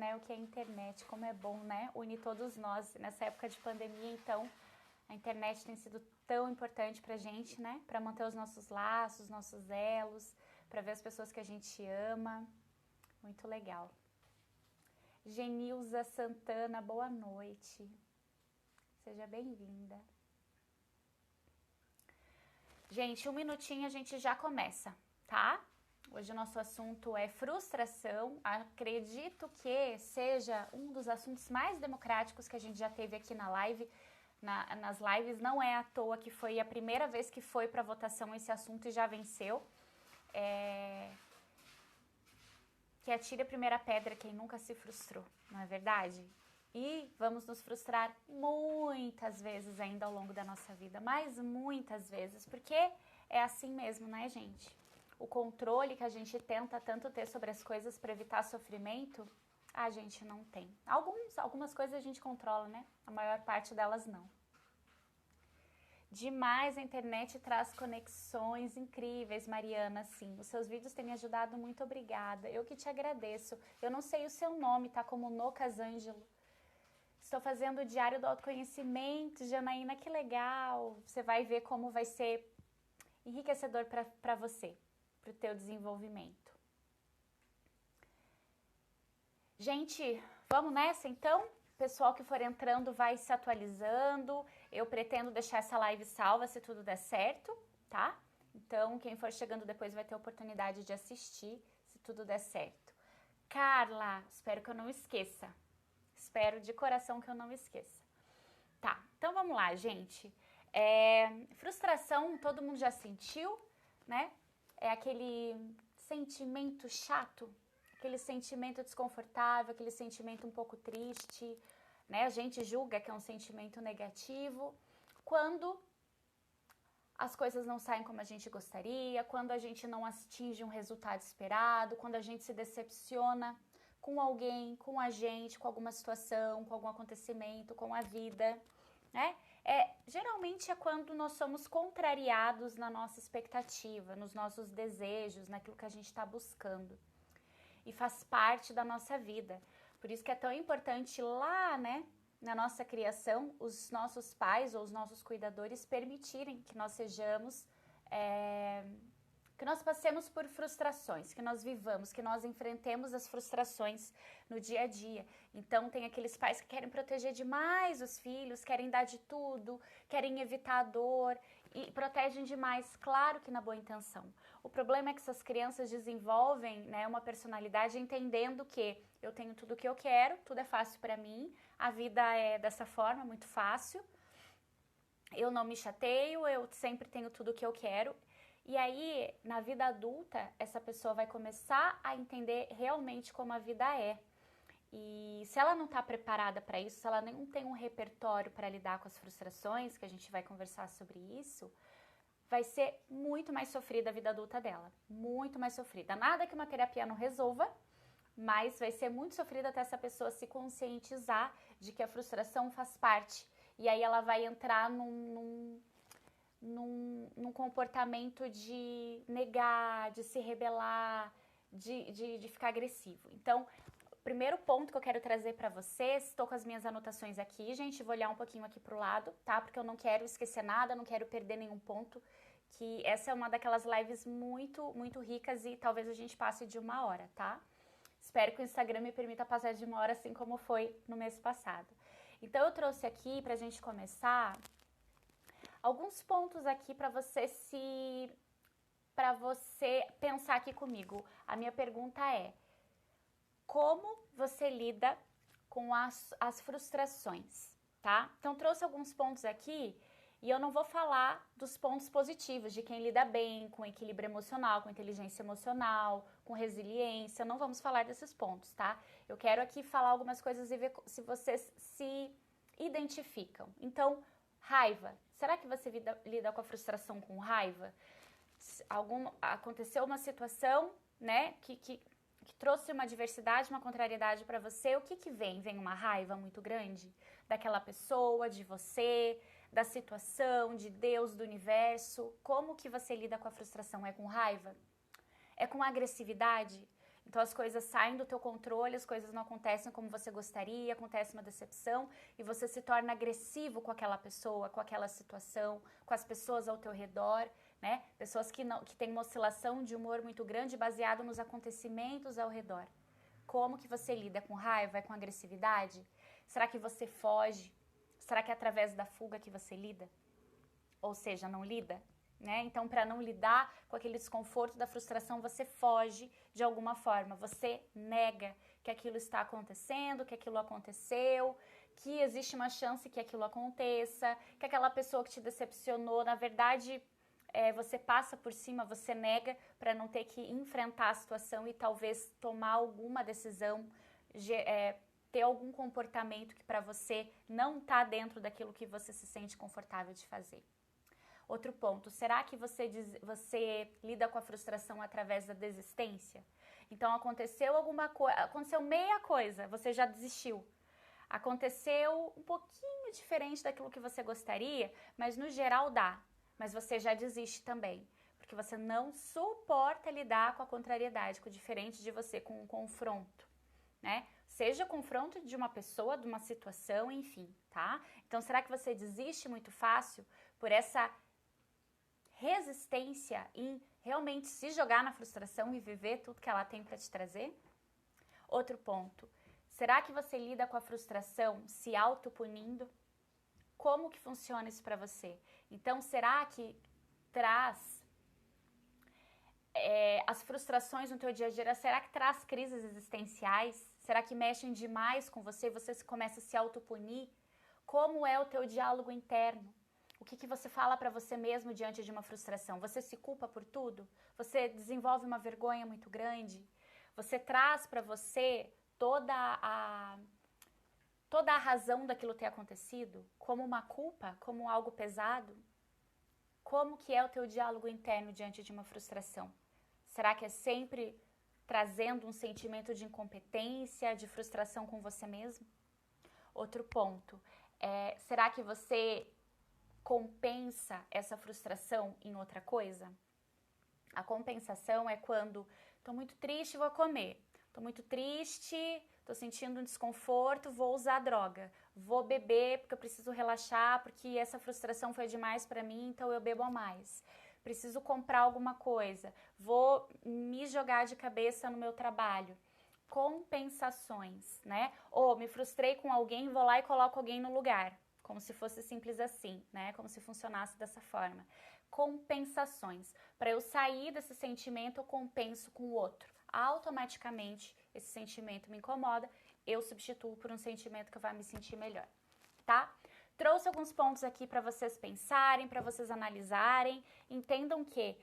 Né, o que é a internet, como é bom, né, unir todos nós nessa época de pandemia. Então a internet tem sido tão importante pra gente, né, para manter os nossos laços, nossos elos, para ver as pessoas que a gente ama. Muito legal. Genilza Santana, boa noite, seja bem-vinda. Gente, um minutinho a gente já começa, tá? Hoje o nosso assunto é frustração. Acredito que seja um dos assuntos mais democráticos que a gente já teve aqui na live. Nas lives, não é à toa que foi a primeira vez que foi para votação esse assunto e já venceu. Que atire a primeira pedra quem nunca se frustrou, não é verdade? E vamos nos frustrar muitas vezes ainda ao longo da nossa vida, mas muitas vezes, porque é assim mesmo, né, gente? O controle que a gente tenta tanto ter sobre as coisas para evitar sofrimento, a gente não tem. Algumas coisas a gente controla, né? A maior parte delas não. Demais, a internet traz conexões incríveis, Mariana, sim. Os seus vídeos têm me ajudado, muito obrigada. Eu que te agradeço. Eu não sei o seu nome, tá como No Casângelo. Estou fazendo o Diário do Autoconhecimento, Janaína, que legal. Você vai ver como vai ser enriquecedor para você, para o teu desenvolvimento. Gente, vamos nessa então? Pessoal que for entrando vai se atualizando. Eu pretendo deixar essa live salva se tudo der certo, tá? Então, quem for chegando depois vai ter a oportunidade de assistir, se tudo der certo. Carla, espero que eu não esqueça. Espero de coração que eu não esqueça. Tá, então vamos lá, gente. Frustração, todo mundo já sentiu, né? É aquele sentimento chato, aquele sentimento desconfortável, aquele sentimento um pouco triste, né? A gente julga que é um sentimento negativo quando as coisas não saem como a gente gostaria, quando a gente não atinge um resultado esperado, quando a gente se decepciona com alguém, com a gente, com alguma situação, com algum acontecimento, com a vida, né? Geralmente é quando nós somos contrariados na nossa expectativa, nos nossos desejos, naquilo que a gente está buscando. E faz parte da nossa vida. Por isso que é tão importante lá, né, na nossa criação, os nossos pais ou os nossos cuidadores permitirem que nós sejamos, que nós passemos por frustrações, que nós vivamos, que nós enfrentemos as frustrações no dia a dia. Então tem aqueles pais que querem proteger demais os filhos, querem dar de tudo, querem evitar a dor e protegem demais, claro que na boa intenção. O problema é que essas crianças desenvolvem, né, uma personalidade entendendo que eu tenho tudo o que eu quero, tudo é fácil para mim, a vida é dessa forma, muito fácil, eu não me chateio, eu sempre tenho tudo o que eu quero. E aí, na vida adulta, essa pessoa vai começar a entender realmente como a vida é. E se ela não está preparada para isso, se ela não tem um repertório para lidar com as frustrações, que a gente vai conversar sobre isso, vai ser muito mais sofrida a vida adulta dela. Muito mais sofrida. Nada que uma terapia não resolva, mas vai ser muito sofrida até essa pessoa se conscientizar de que a frustração faz parte. E aí ela vai entrar num comportamento de negar, de se rebelar, de ficar agressivo. Então, o primeiro ponto que eu quero trazer para vocês, estou com as minhas anotações aqui, gente, vou olhar um pouquinho aqui pro lado, tá? Porque eu não quero esquecer nada, não quero perder nenhum ponto, que essa é uma daquelas lives muito, muito ricas e talvez a gente passe de 1 hora, tá? Espero que o Instagram me permita passar de 1 hora, assim como foi no mês passado. Então, eu trouxe aqui pra gente começar alguns pontos aqui para você pensar aqui comigo. A minha pergunta é: como você lida com as frustrações, tá? Então trouxe alguns pontos aqui e eu não vou falar dos pontos positivos de quem lida bem, com equilíbrio emocional, com inteligência emocional, com resiliência. Não vamos falar desses pontos, tá? Eu quero aqui falar algumas coisas e ver se vocês se identificam. Então, raiva. Será que você lida com a frustração com raiva? Aconteceu uma situação, né, que trouxe uma adversidade, uma contrariedade para você, o que vem? Vem uma raiva muito grande daquela pessoa, de você, da situação, de Deus, do universo. Como que você lida com a frustração? É com raiva? É com agressividade? Então as coisas saem do teu controle, as coisas não acontecem como você gostaria, acontece uma decepção e você se torna agressivo com aquela pessoa, com aquela situação, com as pessoas ao teu redor, né? Pessoas que têm uma oscilação de humor muito grande baseado nos acontecimentos ao redor. Como que você lida com raiva, com agressividade? Será que você foge? Será que é através da fuga que você lida? Ou seja, não lida? Né? Então, para não lidar com aquele desconforto da frustração, você foge de alguma forma. Você nega que aquilo está acontecendo, que aquilo aconteceu, que existe uma chance que aquilo aconteça, que aquela pessoa que te decepcionou, na verdade, você passa por cima, você nega para não ter que enfrentar a situação e talvez tomar alguma decisão, ter algum comportamento que para você não está dentro daquilo que você se sente confortável de fazer. Outro ponto, será que você lida com a frustração através da desistência? Então aconteceu alguma coisa, aconteceu meia coisa, você já desistiu. Aconteceu um pouquinho diferente daquilo que você gostaria, mas no geral dá. Mas você já desiste também, porque você não suporta lidar com a contrariedade, com o diferente de você, com o confronto, né? Seja confronto de uma pessoa, de uma situação, enfim, tá? Então será que você desiste muito fácil por essa resistência em realmente se jogar na frustração e viver tudo que ela tem para te trazer? Outro ponto, será que você lida com a frustração se autopunindo? Como que funciona isso para você? Então, será que traz as frustrações no teu dia a dia, será que traz crises existenciais? Será que mexem demais com você? Você começa a se autopunir? Como é o teu diálogo interno? O que você fala para você mesmo diante de uma frustração? Você se culpa por tudo? Você desenvolve uma vergonha muito grande? Você traz para você toda a razão daquilo ter acontecido como uma culpa, como algo pesado? Como que é o teu diálogo interno diante de uma frustração? Será que é sempre trazendo um sentimento de incompetência, de frustração com você mesmo? Outro ponto, será que você compensa essa frustração em outra coisa? A compensação é quando tô muito triste, vou comer. Tô muito triste, tô sentindo um desconforto, vou usar droga. Vou beber porque eu preciso relaxar, porque essa frustração foi demais pra mim, então eu bebo a mais. Preciso comprar alguma coisa. Vou me jogar de cabeça no meu trabalho. Compensações, né? Ou me frustrei com alguém, vou lá e coloco alguém no lugar. Como se fosse simples assim, né? Como se funcionasse dessa forma. Compensações. Para eu sair desse sentimento, eu compenso com o outro. Automaticamente, esse sentimento me incomoda, eu substituo por um sentimento que vai me sentir melhor, tá? Trouxe alguns pontos aqui para vocês pensarem, para vocês analisarem. Entendam que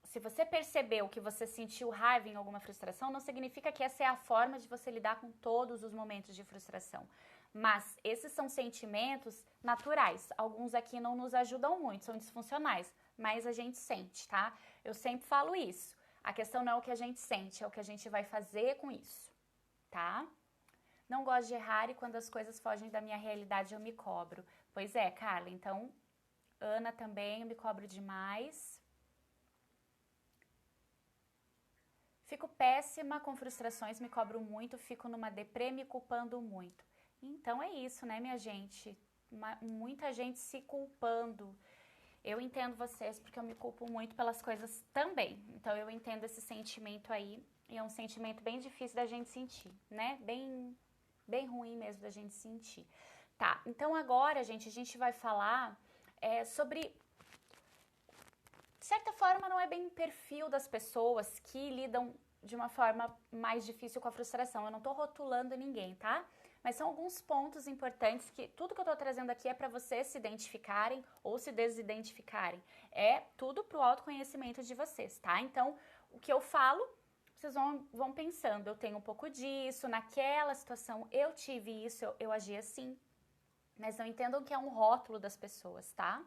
se você percebeu que você sentiu raiva em alguma frustração, não significa que essa é a forma de você lidar com todos os momentos de frustração. Mas esses são sentimentos naturais. Alguns aqui não nos ajudam muito, são disfuncionais, mas a gente sente, tá? Eu sempre falo isso. A questão não é o que a gente sente, é o que a gente vai fazer com isso, tá? Não gosto de errar e quando as coisas fogem da minha realidade eu me cobro. Pois é, Carla, então, Ana também, eu me cobro demais. Fico péssima com frustrações, me cobro muito, fico numa deprê me culpando muito. Então é isso, né, minha gente? Muita gente se culpando. Eu entendo vocês porque eu me culpo muito pelas coisas também. Então eu entendo esse sentimento aí. E é um sentimento bem difícil da gente sentir, né? Bem ruim mesmo da gente sentir. Tá, então agora, gente, a gente vai falar sobre... De certa forma, não é bem o perfil das pessoas que lidam de uma forma mais difícil com a frustração. Eu não tô rotulando ninguém, tá? Mas são alguns pontos importantes que tudo que eu tô trazendo aqui é para vocês se identificarem ou se desidentificarem. É tudo pro autoconhecimento de vocês, tá? Então, o que eu falo, vocês vão pensando, eu tenho um pouco disso, naquela situação eu tive isso, eu agi assim. Mas não entendam que é um rótulo das pessoas, tá?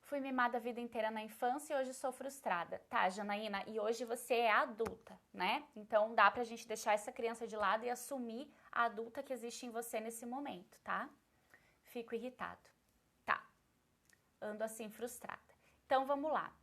Fui mimada a vida inteira na infância e hoje sou frustrada. Tá, Janaína, e hoje você é adulta, né? Então dá pra gente deixar essa criança de lado e assumir a adulta que existe em você nesse momento, tá? Fico irritado. Tá, ando assim frustrada. Então vamos lá.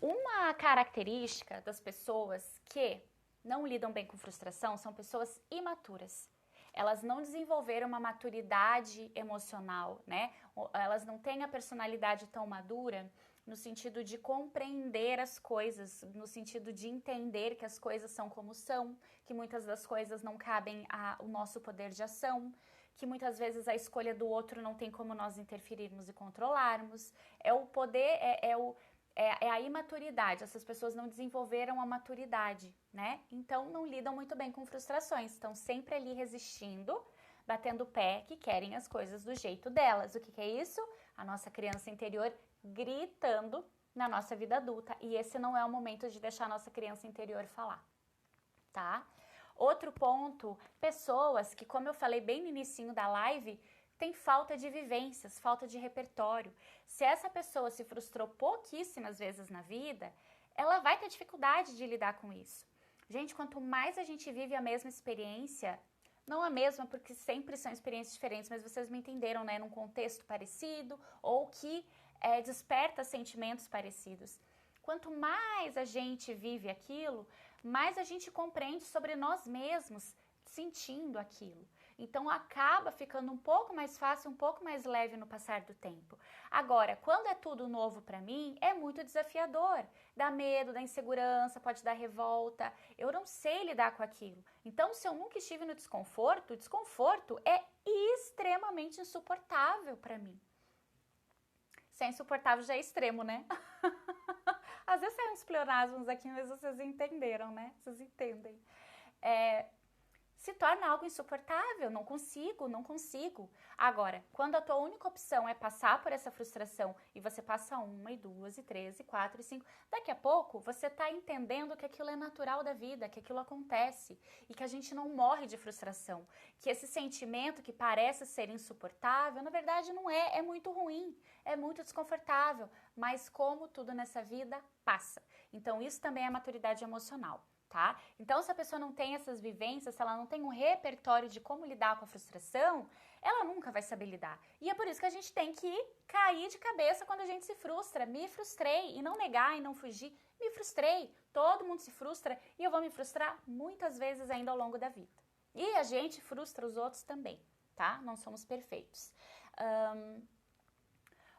Uma característica das pessoas que não lidam bem com frustração são pessoas imaturas. Elas não desenvolveram uma maturidade emocional, né? Elas não têm a personalidade tão madura no sentido de compreender as coisas, no sentido de entender que as coisas são como são, que muitas das coisas não cabem ao nosso poder de ação, que muitas vezes a escolha do outro não tem como nós interferirmos e controlarmos. É o poder, é a imaturidade. Essas pessoas não desenvolveram a maturidade, né? Então não lidam muito bem com frustrações, estão sempre ali resistindo, batendo o pé, que querem as coisas do jeito delas. O que é isso? A nossa criança interior gritando na nossa vida adulta, e esse não é o momento de deixar a nossa criança interior falar, tá? Outro ponto, pessoas que, como eu falei bem no inicinho da live, tem falta de vivências, falta de repertório. Se essa pessoa se frustrou pouquíssimas vezes na vida, ela vai ter dificuldade de lidar com isso. Gente, quanto mais a gente vive a mesma experiência, não a mesma porque sempre são experiências diferentes, mas vocês me entenderam, né? Num contexto parecido ou que desperta sentimentos parecidos. Quanto mais a gente vive aquilo, mais a gente compreende sobre nós mesmos sentindo aquilo. Então acaba ficando um pouco mais fácil, um pouco mais leve no passar do tempo. Agora, quando é tudo novo para mim, é muito desafiador. Dá medo, dá insegurança, pode dar revolta. Eu não sei lidar com aquilo. Então, se eu nunca estive no desconforto, o desconforto é extremamente insuportável para mim. Se é insuportável, já é extremo, né? Às vezes saem uns pleonasmos aqui, mas vocês entenderam, né? Vocês entendem. Se torna algo insuportável, não consigo. Agora, quando a tua única opção é passar por essa frustração e você passa 1, 2, 3, 4, 5, daqui a pouco você tá entendendo que aquilo é natural da vida, que aquilo acontece e que a gente não morre de frustração, que esse sentimento que parece ser insuportável, na verdade não é muito ruim, é muito desconfortável, mas como tudo nessa vida, passa. Então isso também é maturidade emocional. Tá? Então, se a pessoa não tem essas vivências, se ela não tem um repertório de como lidar com a frustração, ela nunca vai saber lidar. E é por isso que a gente tem que cair de cabeça quando a gente se frustra. Me frustrei, e não negar e não fugir. Me frustrei, todo mundo se frustra e eu vou me frustrar muitas vezes ainda ao longo da vida. E a gente frustra os outros também, tá? Não somos perfeitos.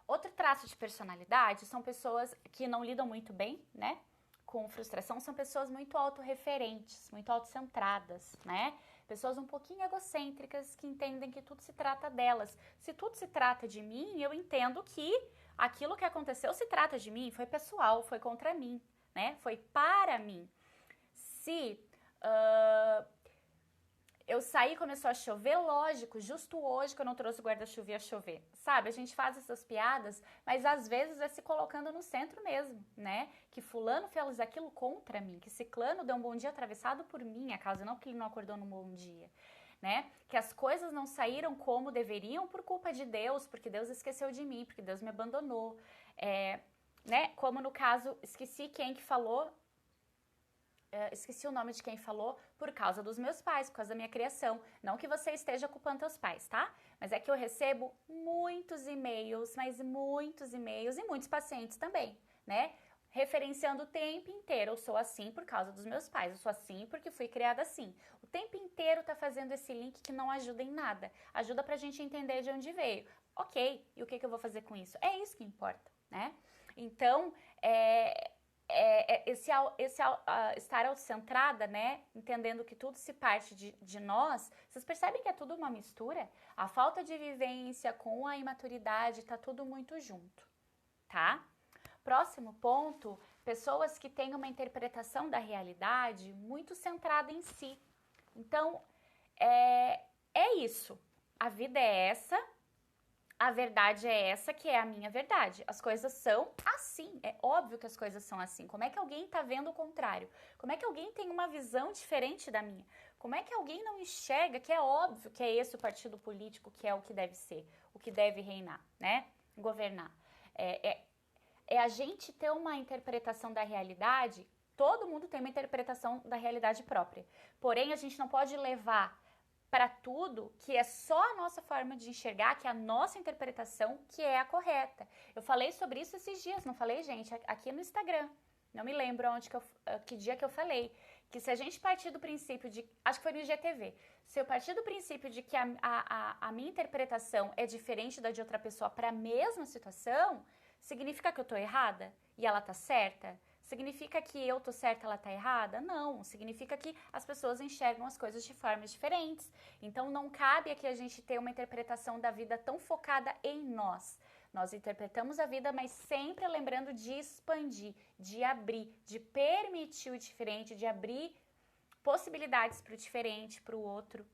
Outro traço de personalidade são pessoas que não lidam muito bem, né? Com frustração, são pessoas muito autorreferentes, muito autocentradas, né? Pessoas um pouquinho egocêntricas que entendem que tudo se trata delas. Se tudo se trata de mim, eu entendo que aquilo que aconteceu se trata de mim, foi pessoal, foi contra mim, né? Foi para mim. Se eu saí e começou a chover, lógico, justo hoje que eu não trouxe o guarda-chuva ia chover, sabe? A gente faz essas piadas, mas às vezes é se colocando no centro mesmo, né? Que fulano fez aquilo contra mim, que ciclano deu um bom dia atravessado por minha causa, não porque ele não acordou num bom dia, né? Que as coisas não saíram como deveriam por culpa de Deus, porque Deus esqueceu de mim, porque Deus me abandonou, né? Como no caso, esqueci quem que falou, esqueci o nome de quem falou, por causa dos meus pais, por causa da minha criação. Não que você esteja culpando teus pais, tá? Mas é que eu recebo muitos e-mails, mas muitos e-mails e muitos pacientes também, né? Referenciando o tempo inteiro, eu sou assim por causa dos meus pais, eu sou assim porque fui criada assim. O tempo inteiro tá fazendo esse link que não ajuda em nada. Ajuda pra gente entender de onde veio. Ok, e o que eu vou fazer com isso? É isso que importa, né? Então, estar autocentrada, né, entendendo que tudo se parte de nós, vocês percebem que é tudo uma mistura? A falta de vivência com a imaturidade, tá tudo muito junto, tá? Próximo ponto, pessoas que têm uma interpretação da realidade muito centrada em si. Então, é isso, a vida é essa, a verdade é essa que é a minha verdade. As coisas são assim. É óbvio que as coisas são assim. Como é que alguém está vendo o contrário? Como é que alguém tem uma visão diferente da minha? Como é que alguém não enxerga que é óbvio que é esse o partido político que é o que deve ser, o que deve reinar, né? Governar. A gente ter uma interpretação da realidade, todo mundo tem uma interpretação da realidade própria. Porém, a gente não pode levar para tudo que é só a nossa forma de enxergar, que é a nossa interpretação, que é a correta. Eu falei sobre isso esses dias, não falei, gente? Aqui no Instagram. Não me lembro que dia que eu falei. Que se a gente partir do princípio de... Acho que foi no IGTV. Se eu partir do princípio de que a minha interpretação é diferente da de outra pessoa para a mesma situação, significa que eu tô errada e ela tá certa? Significa que eu tô certa e ela tá errada? Não, significa que as pessoas enxergam as coisas de formas diferentes. Então não cabe aqui a gente ter uma interpretação da vida tão focada em nós. Nós interpretamos a vida, mas sempre lembrando de expandir, de abrir, de permitir o diferente, de abrir possibilidades para o diferente, para o outro,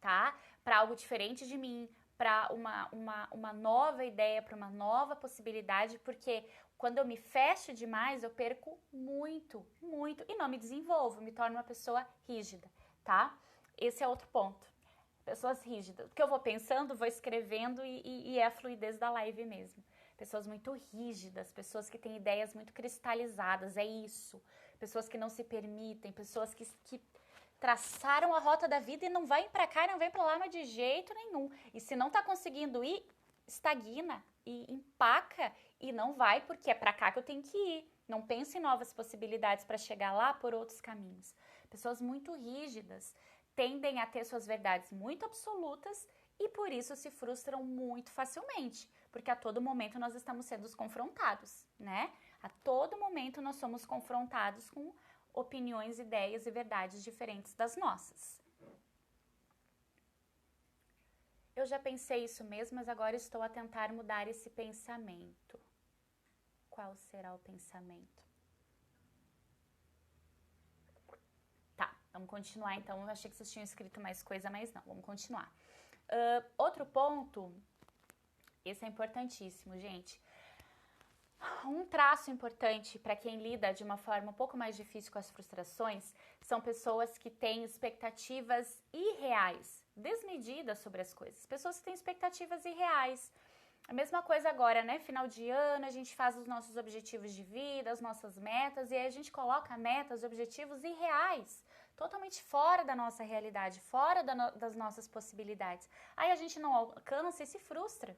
tá? Para algo diferente de mim, para uma nova ideia, para uma nova possibilidade, porque quando eu me fecho demais, eu perco muito, muito, e não me desenvolvo, me torno uma pessoa rígida, tá? Esse é outro ponto. Pessoas rígidas. O que eu vou pensando, vou escrevendo e é a fluidez da live mesmo. Pessoas muito rígidas, pessoas que têm ideias muito cristalizadas, é isso. Pessoas que não se permitem, pessoas que traçaram a rota da vida e não vai pra cá e não vem pra lá, mas de jeito nenhum. E se não tá conseguindo ir, estagna e empaca e não vai, porque é pra cá que eu tenho que ir. Não pensa em novas possibilidades para chegar lá por outros caminhos. Pessoas muito rígidas tendem a ter suas verdades muito absolutas e por isso se frustram muito facilmente, porque a todo momento nós estamos sendo confrontados, né? A todo momento nós somos confrontados com opiniões, ideias e verdades diferentes das nossas. Eu já pensei isso mesmo, mas agora estou a tentar mudar esse pensamento. Qual será o pensamento? Vamos continuar, então. Eu achei que vocês tinham escrito mais coisa, mas não. Vamos continuar. Outro ponto, esse é importantíssimo, gente. Um traço importante para quem lida de uma forma um pouco mais difícil com as frustrações são pessoas que têm expectativas irreais, desmedidas sobre as coisas. Pessoas que têm expectativas irreais. A mesma coisa agora, né? Final de ano, a gente faz os nossos objetivos de vida, as nossas metas, e aí a gente coloca metas, objetivos irreais, totalmente fora da nossa realidade, fora das nossas possibilidades. Aí a gente não alcança e se frustra.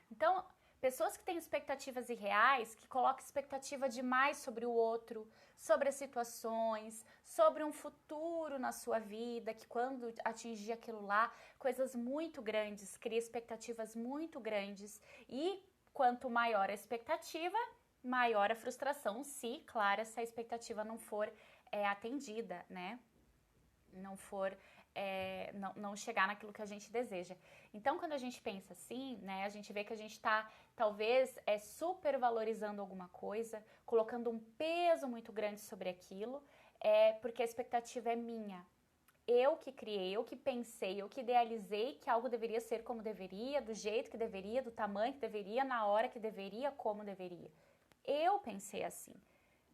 Então, pessoas que têm expectativas irreais, que colocam expectativa demais sobre o outro, sobre as situações, sobre um futuro na sua vida, que quando atingir aquilo lá, coisas muito grandes, cria expectativas muito grandes. E quanto maior a expectativa, maior a frustração, se, claro, essa expectativa não for atendida, né? Não for... não chegar naquilo que a gente deseja. Então, quando a gente pensa assim, né, a gente vê que a gente está, talvez, supervalorizando alguma coisa, colocando um peso muito grande sobre aquilo, porque a expectativa é minha. Eu que criei, eu que pensei, eu que idealizei que algo deveria ser como deveria, do jeito que deveria, do tamanho que deveria, na hora que deveria, como deveria. Eu pensei assim.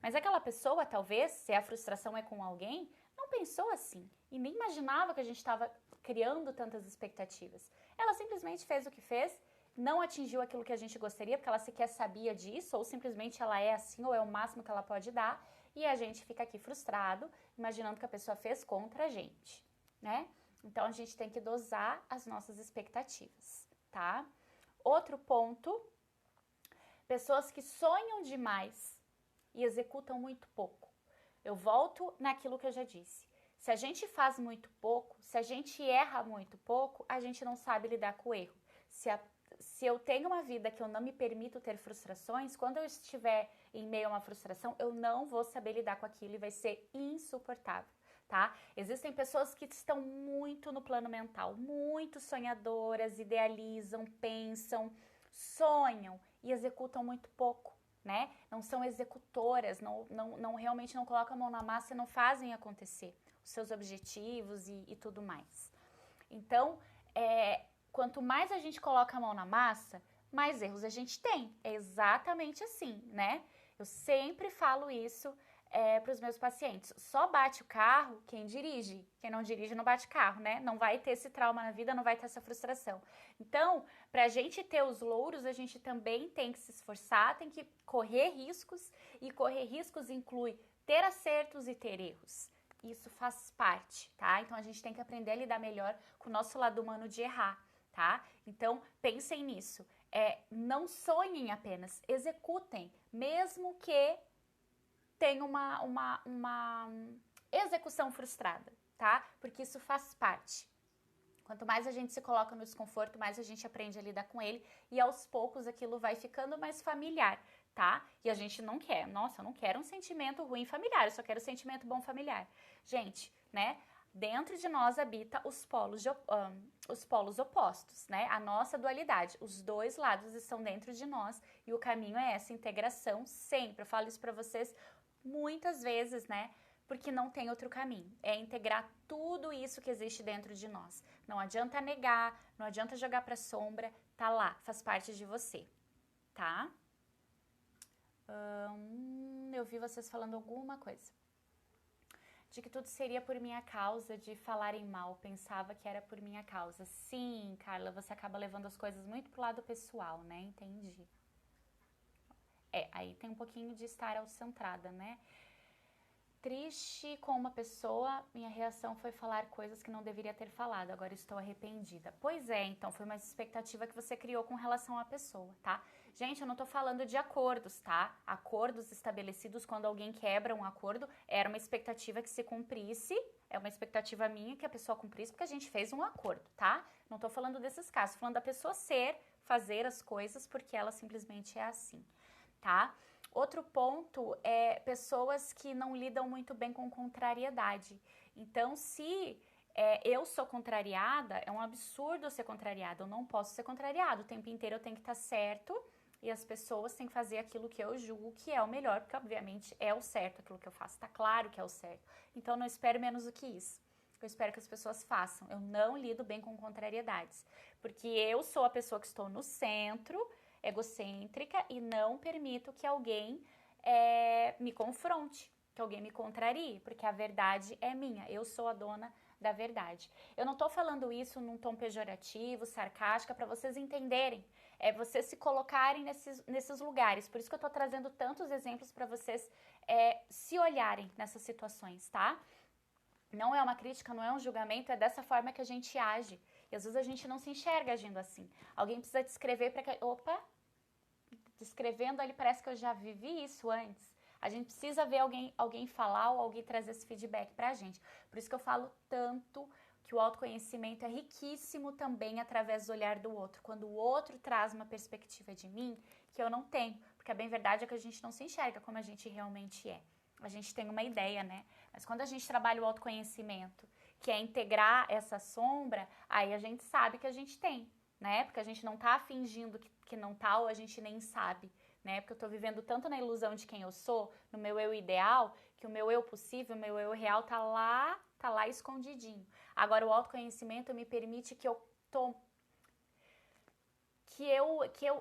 Mas aquela pessoa, talvez, se a frustração é com alguém, não pensou assim e nem imaginava que a gente estava criando tantas expectativas. Ela simplesmente fez o que fez, não atingiu aquilo que a gente gostaria, porque ela sequer sabia disso, ou simplesmente ela é assim, ou é o máximo que ela pode dar, e a gente fica aqui frustrado, imaginando que a pessoa fez contra a gente, né? Então, a gente tem que dosar as nossas expectativas, tá? Outro ponto, pessoas que sonham demais e executam muito pouco. Eu volto naquilo que eu já disse. Se a gente faz muito pouco, se a gente erra muito pouco, a gente não sabe lidar com o erro. Se eu tenho uma vida que eu não me permito ter frustrações, quando eu estiver em meio a uma frustração, eu não vou saber lidar com aquilo e vai ser insuportável, tá? Existem pessoas que estão muito no plano mental, muito sonhadoras, idealizam, pensam, sonham e executam muito pouco, né? Não são executoras, realmente não colocam a mão na massa e não fazem acontecer os seus objetivos e tudo mais. Então, quanto mais a gente coloca a mão na massa, mais erros a gente tem. É exatamente assim, né? Eu sempre falo isso para os meus pacientes. Só bate o carro quem dirige. Quem não dirige não bate carro, né? Não vai ter esse trauma na vida, não vai ter essa frustração. Então, para a gente ter os louros, a gente também tem que se esforçar, tem que correr riscos. E correr riscos inclui ter acertos e ter erros. isso faz parte, tá? Então a gente tem que aprender a lidar melhor com o nosso lado humano de errar, tá? Então pensem nisso. Não sonhem apenas, executem, mesmo que tenha uma execução frustrada, tá? Porque isso faz parte. Quanto mais a gente se coloca no desconforto, mais a gente aprende a lidar com ele e aos poucos aquilo vai ficando mais familiar, tá? E a gente não quer, nossa, eu não quero um sentimento ruim familiar, eu só quero um sentimento bom familiar. Gente, né? Dentro de nós habita os polos opostos, né? A nossa dualidade, os dois lados estão dentro de nós e o caminho é essa integração sempre. Eu falo isso pra vocês muitas vezes, né? Porque não tem outro caminho. É integrar tudo isso que existe dentro de nós. Não adianta negar, não adianta jogar pra sombra, tá lá, faz parte de você, tá? Eu vi vocês falando alguma coisa. De que tudo seria por minha causa, de falarem mal, pensava que era por minha causa. Sim, Carla, você acaba levando as coisas muito pro lado pessoal, né? Entendi. Aí tem um pouquinho de estar autocentrada, né? Triste com uma pessoa, minha reação foi falar coisas que não deveria ter falado, agora estou arrependida. Pois é, então foi uma expectativa que você criou com relação à pessoa, tá? Gente, eu não tô falando de acordos, tá? Acordos estabelecidos quando alguém quebra um acordo, era uma expectativa que se cumprisse, é uma expectativa minha que a pessoa cumprisse porque a gente fez um acordo, tá? Não tô falando desses casos, tô falando da pessoa fazer as coisas porque ela simplesmente é assim, tá? Outro ponto é pessoas que não lidam muito bem com contrariedade. Então, se eu sou contrariada, é um absurdo eu ser contrariada, eu não posso ser contrariada. O tempo inteiro eu tenho que estar certo e as pessoas têm que fazer aquilo que eu julgo que é o melhor, porque obviamente é o certo aquilo que eu faço, tá claro que é o certo. Então, não espero menos do que isso. Eu espero que as pessoas façam. Eu não lido bem com contrariedades, porque eu sou a pessoa que estou no centro, egocêntrica, e não permito que alguém me confronte, que alguém me contrarie, porque a verdade é minha, eu sou a dona da verdade. Eu não tô falando isso num tom pejorativo, sarcástica, para vocês entenderem, vocês se colocarem nesses lugares, por isso que eu tô trazendo tantos exemplos para vocês se olharem nessas situações, tá? Não é uma crítica, não é um julgamento, é dessa forma que a gente age. E às vezes a gente não se enxerga agindo assim. Alguém precisa descrever para que... Opa! Descrevendo ali, parece que eu já vivi isso antes. A gente precisa ver alguém falar ou alguém trazer esse feedback pra gente. Por isso que eu falo tanto que o autoconhecimento é riquíssimo também através do olhar do outro. Quando o outro traz uma perspectiva de mim que eu não tenho. Porque a bem verdade é que a gente não se enxerga como a gente realmente é. A gente tem uma ideia, né? Mas quando a gente trabalha o autoconhecimento, que é integrar essa sombra, aí a gente sabe que a gente tem, né? Porque a gente não tá fingindo que não tá, ou a gente nem sabe, né? Porque eu tô vivendo tanto na ilusão de quem eu sou, no meu eu ideal, que o meu eu possível, o meu eu real tá lá escondidinho. Agora o autoconhecimento me permite que eu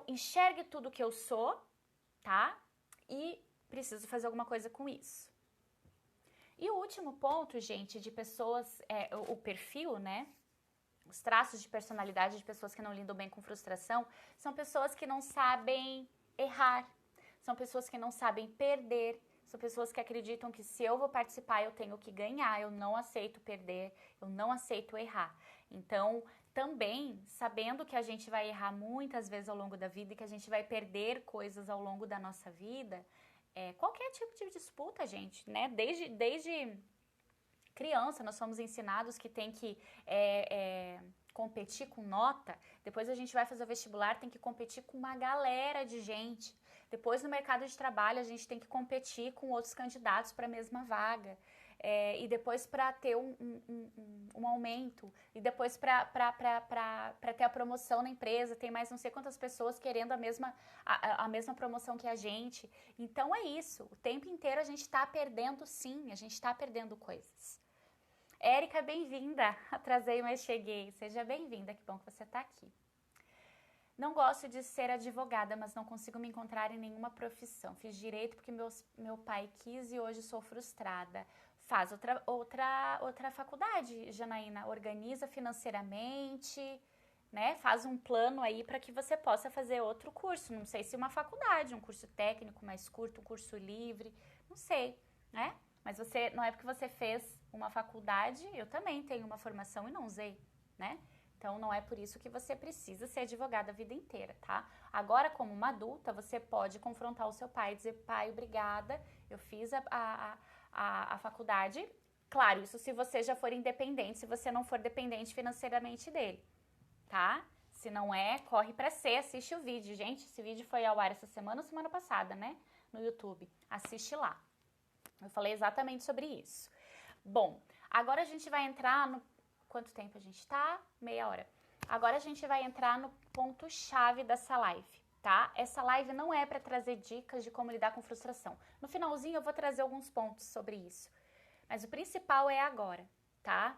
enxergue tudo que eu sou, tá? E preciso fazer alguma coisa com isso. E o último ponto, gente, de pessoas, o perfil, né? Os traços de personalidade de pessoas que não lidam bem com frustração são pessoas que não sabem errar, são pessoas que não sabem perder, são pessoas que acreditam que se eu vou participar eu tenho que ganhar, eu não aceito perder, eu não aceito errar. Então, também sabendo que a gente vai errar muitas vezes ao longo da vida e que a gente vai perder coisas ao longo da nossa vida, qualquer tipo de disputa, gente, né? Desde criança, nós somos ensinados que tem que competir com nota, depois a gente vai fazer o vestibular, tem que competir com uma galera de gente, depois no mercado de trabalho a gente tem que competir com outros candidatos para a mesma vaga, e depois para ter um aumento, e depois para ter a promoção na empresa, tem mais não sei quantas pessoas querendo a mesma promoção que a gente. Então é isso, o tempo inteiro a gente está perdendo, sim, a gente está perdendo coisas. Érica, bem-vinda. Atrasei, mas cheguei. Seja bem-vinda, que bom que você está aqui. Não gosto de ser advogada, mas não consigo me encontrar em nenhuma profissão. Fiz direito porque meu pai quis e hoje sou frustrada. Faz outra faculdade, Janaína. Organiza financeiramente, né? Faz um plano aí para que você possa fazer outro curso. Não sei se uma faculdade, um curso técnico mais curto, um curso livre, não sei, né? Mas não é porque você fez uma faculdade, eu também tenho uma formação e não usei, né? Então, não é por isso que você precisa ser advogada a vida inteira, tá? Agora, como uma adulta, você pode confrontar o seu pai e dizer, pai, obrigada, eu fiz a faculdade. Claro, isso se você já for independente, se você não for dependente financeiramente dele, tá? Se não é, corre pra ser, assiste o vídeo. Gente, esse vídeo foi ao ar essa semana ou semana passada, né? No YouTube. Assiste lá. Eu falei exatamente sobre isso. Bom, agora a gente vai entrar no... Quanto tempo a gente tá? Meia hora. Agora a gente vai entrar no ponto-chave dessa live, tá? Essa live não é para trazer dicas de como lidar com frustração. No finalzinho eu vou trazer alguns pontos sobre isso. Mas o principal é agora, tá?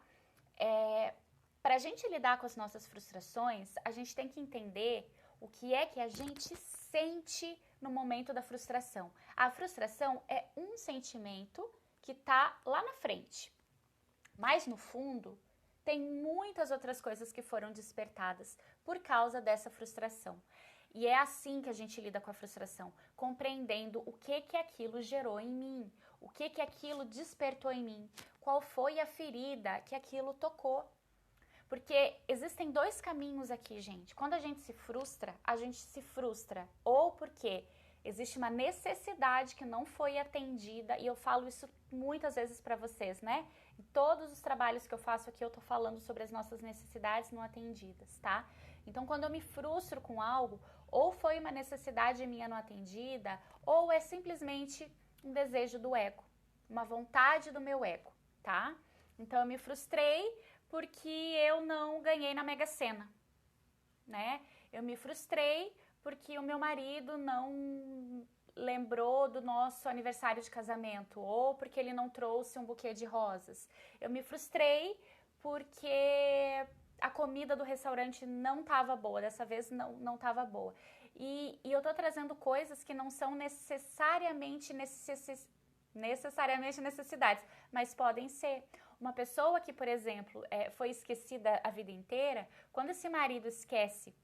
Para a gente lidar com as nossas frustrações, a gente tem que entender o que é que a gente sente no momento da frustração. A frustração é um sentimento que tá lá na frente, mas no fundo tem muitas outras coisas que foram despertadas por causa dessa frustração. E é assim que a gente lida com a frustração, compreendendo o que aquilo gerou em mim, o que aquilo despertou em mim, qual foi a ferida que aquilo tocou. Porque existem dois caminhos aqui, gente. Quando a gente se frustra ou porque existe uma necessidade que não foi atendida, e eu falo isso muitas vezes para vocês, né? Em todos os trabalhos que eu faço aqui, eu tô falando sobre as nossas necessidades não atendidas, tá? Então, quando eu me frustro com algo, ou foi uma necessidade minha não atendida, ou é simplesmente um desejo do ego, uma vontade do meu ego, tá? Então, eu me frustrei porque eu não ganhei na Mega Sena, né? Eu me frustrei porque o meu marido não lembrou do nosso aniversário de casamento, ou porque ele não trouxe um buquê de rosas. Eu me frustrei porque a comida do restaurante não estava boa, dessa vez não estava boa. E eu tô trazendo coisas que não são necessariamente necessidades, mas podem ser. Uma pessoa que, por exemplo, foi esquecida a vida inteira, quando esse marido esquece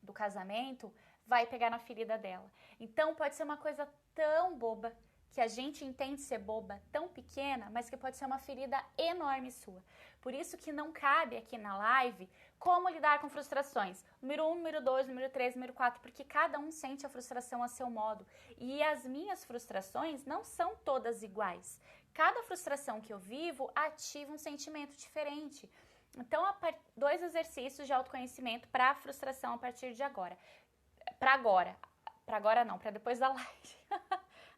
do casamento, vai pegar na ferida dela. Então, pode ser uma coisa tão boba, que a gente entende ser boba, tão pequena, mas que pode ser uma ferida enorme sua. Por isso que não cabe aqui na live como lidar com frustrações. Número 1, número 2, número 3, número 4, porque cada um sente a frustração a seu modo. E as minhas frustrações não são todas iguais. Cada frustração que eu vivo ativa um sentimento diferente. Então, dois exercícios de autoconhecimento para a frustração a partir de agora. Para agora não, para depois da live.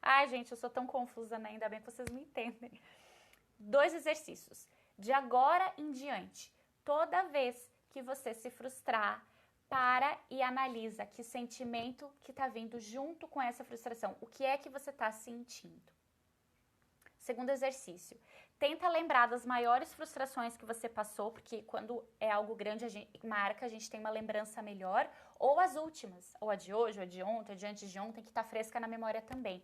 Ai, gente, eu sou tão confusa, né? Ainda bem que vocês me entendem. 2 exercícios. De agora em diante, toda vez que você se frustrar, para e analisa que sentimento que está vindo junto com essa frustração. O que é que você está sentindo? Segundo exercício, tenta lembrar das maiores frustrações que você passou, porque quando é algo grande, a gente tem uma lembrança melhor, ou as últimas, ou a de hoje, ou a de ontem, ou de antes de ontem, que está fresca na memória também.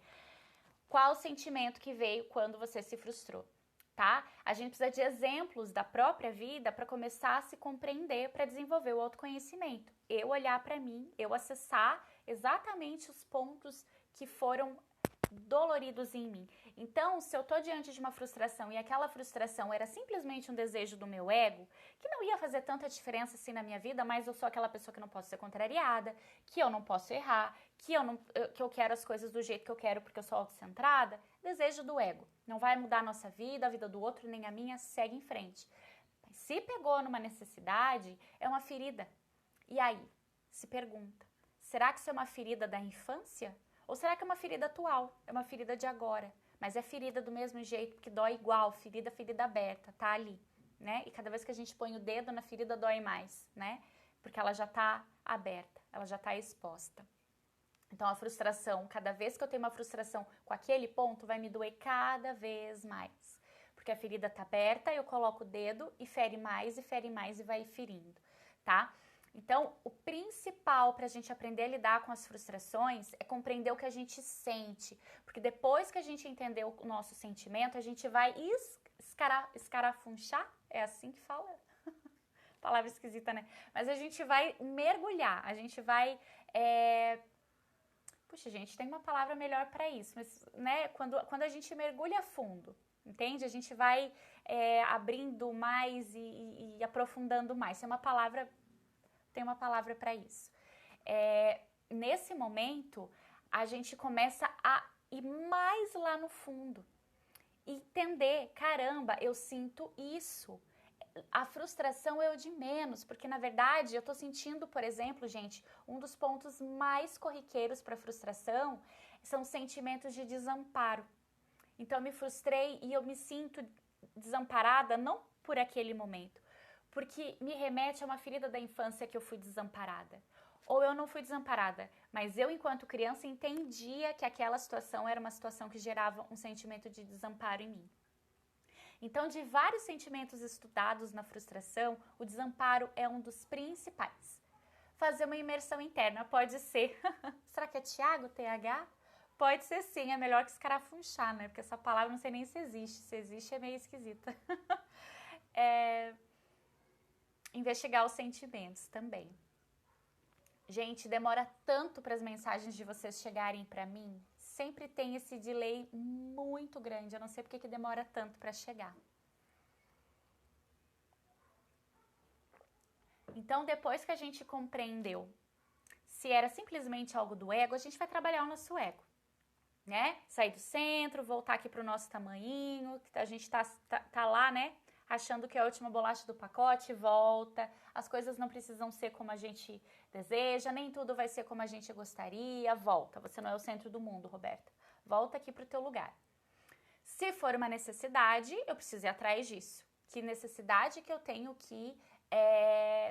Qual o sentimento que veio quando você se frustrou, tá? A gente precisa de exemplos da própria vida para começar a se compreender, para desenvolver o autoconhecimento. Eu olhar para mim, eu acessar exatamente os pontos que foram doloridos em mim. Então, se eu tô diante de uma frustração e aquela frustração era simplesmente um desejo do meu ego, que não ia fazer tanta diferença assim na minha vida, mas eu sou aquela pessoa que não posso ser contrariada, que eu não posso errar, que eu quero as coisas do jeito que eu quero porque eu sou autocentrada, desejo do ego. Não vai mudar a nossa vida, a vida do outro, nem a minha, segue em frente. Mas se pegou numa necessidade, é uma ferida. E aí, se pergunta, será que isso é uma ferida da infância? Ou será que é uma ferida atual? É uma ferida de agora? Mas é ferida do mesmo jeito, porque dói igual, ferida aberta, tá ali, né? E cada vez que a gente põe o dedo na ferida, dói mais, né? Porque ela já tá aberta, ela já tá exposta. Então, a frustração, cada vez que eu tenho uma frustração com aquele ponto, vai me doer cada vez mais. Porque a ferida tá aberta, eu coloco o dedo e fere mais e vai ferindo, tá? Então, o principal para a gente aprender a lidar com as frustrações é compreender o que a gente sente. Porque depois que a gente entender o nosso sentimento, a gente vai escarafunchar, é assim que fala? Palavra esquisita, né? Mas a gente vai mergulhar, a gente vai... Puxa, gente, tem uma palavra melhor para isso, mas, né, quando a gente mergulha fundo, entende? A gente vai abrindo mais e aprofundando mais. Tem uma palavra para isso. Nesse momento, a gente começa a ir mais lá no fundo. Entender, caramba, eu sinto isso. A frustração é o de menos, porque na verdade eu tô sentindo, por exemplo, gente, um dos pontos mais corriqueiros para frustração são sentimentos de desamparo. Então eu me frustrei e eu me sinto desamparada não por aquele momento, porque me remete a uma ferida da infância que eu fui desamparada. Ou eu não fui desamparada, mas eu, enquanto criança, entendia que aquela situação era uma situação que gerava um sentimento de desamparo em mim. Então, de vários sentimentos estudados na frustração, o desamparo é um dos principais. Fazer uma imersão interna pode ser... Será que é Tiago, TH? Pode ser sim, é melhor que escarafunchar, né? Porque essa palavra não sei nem se existe. Se existe é meio esquisita. Investigar os sentimentos também. Gente, demora tanto para as mensagens de vocês chegarem para mim. Sempre tem esse delay muito grande. Eu não sei porque que demora tanto para chegar. Então, depois que a gente compreendeu se era simplesmente algo do ego, a gente vai trabalhar o nosso ego, né? Sair do centro, voltar aqui para o nosso tamanhinho, que a gente tá lá, né? Achando que é a última bolacha do pacote, volta. As coisas não precisam ser como a gente deseja, nem tudo vai ser como a gente gostaria. Volta, você não é o centro do mundo, Roberta. Volta aqui para o teu lugar. Se for uma necessidade, eu preciso ir atrás disso. Que necessidade que eu tenho que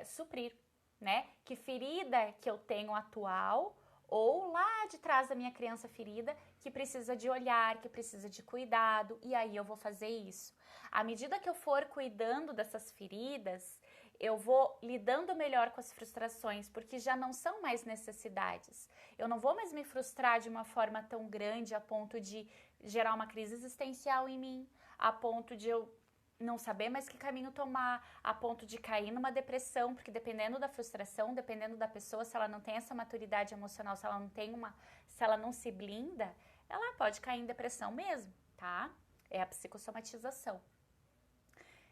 suprir, né? Que ferida que eu tenho atual ou lá de trás da minha criança ferida que precisa de olhar, que precisa de cuidado, e aí eu vou fazer isso. À medida que eu for cuidando dessas feridas, eu vou lidando melhor com as frustrações, porque já não são mais necessidades. Eu não vou mais me frustrar de uma forma tão grande a ponto de gerar uma crise existencial em mim, a ponto de eu não saber mais que caminho tomar, a ponto de cair numa depressão, porque dependendo da frustração, dependendo da pessoa, se ela não tem essa maturidade emocional, se ela não se blinda, ela pode cair em depressão mesmo, tá? É a psicossomatização.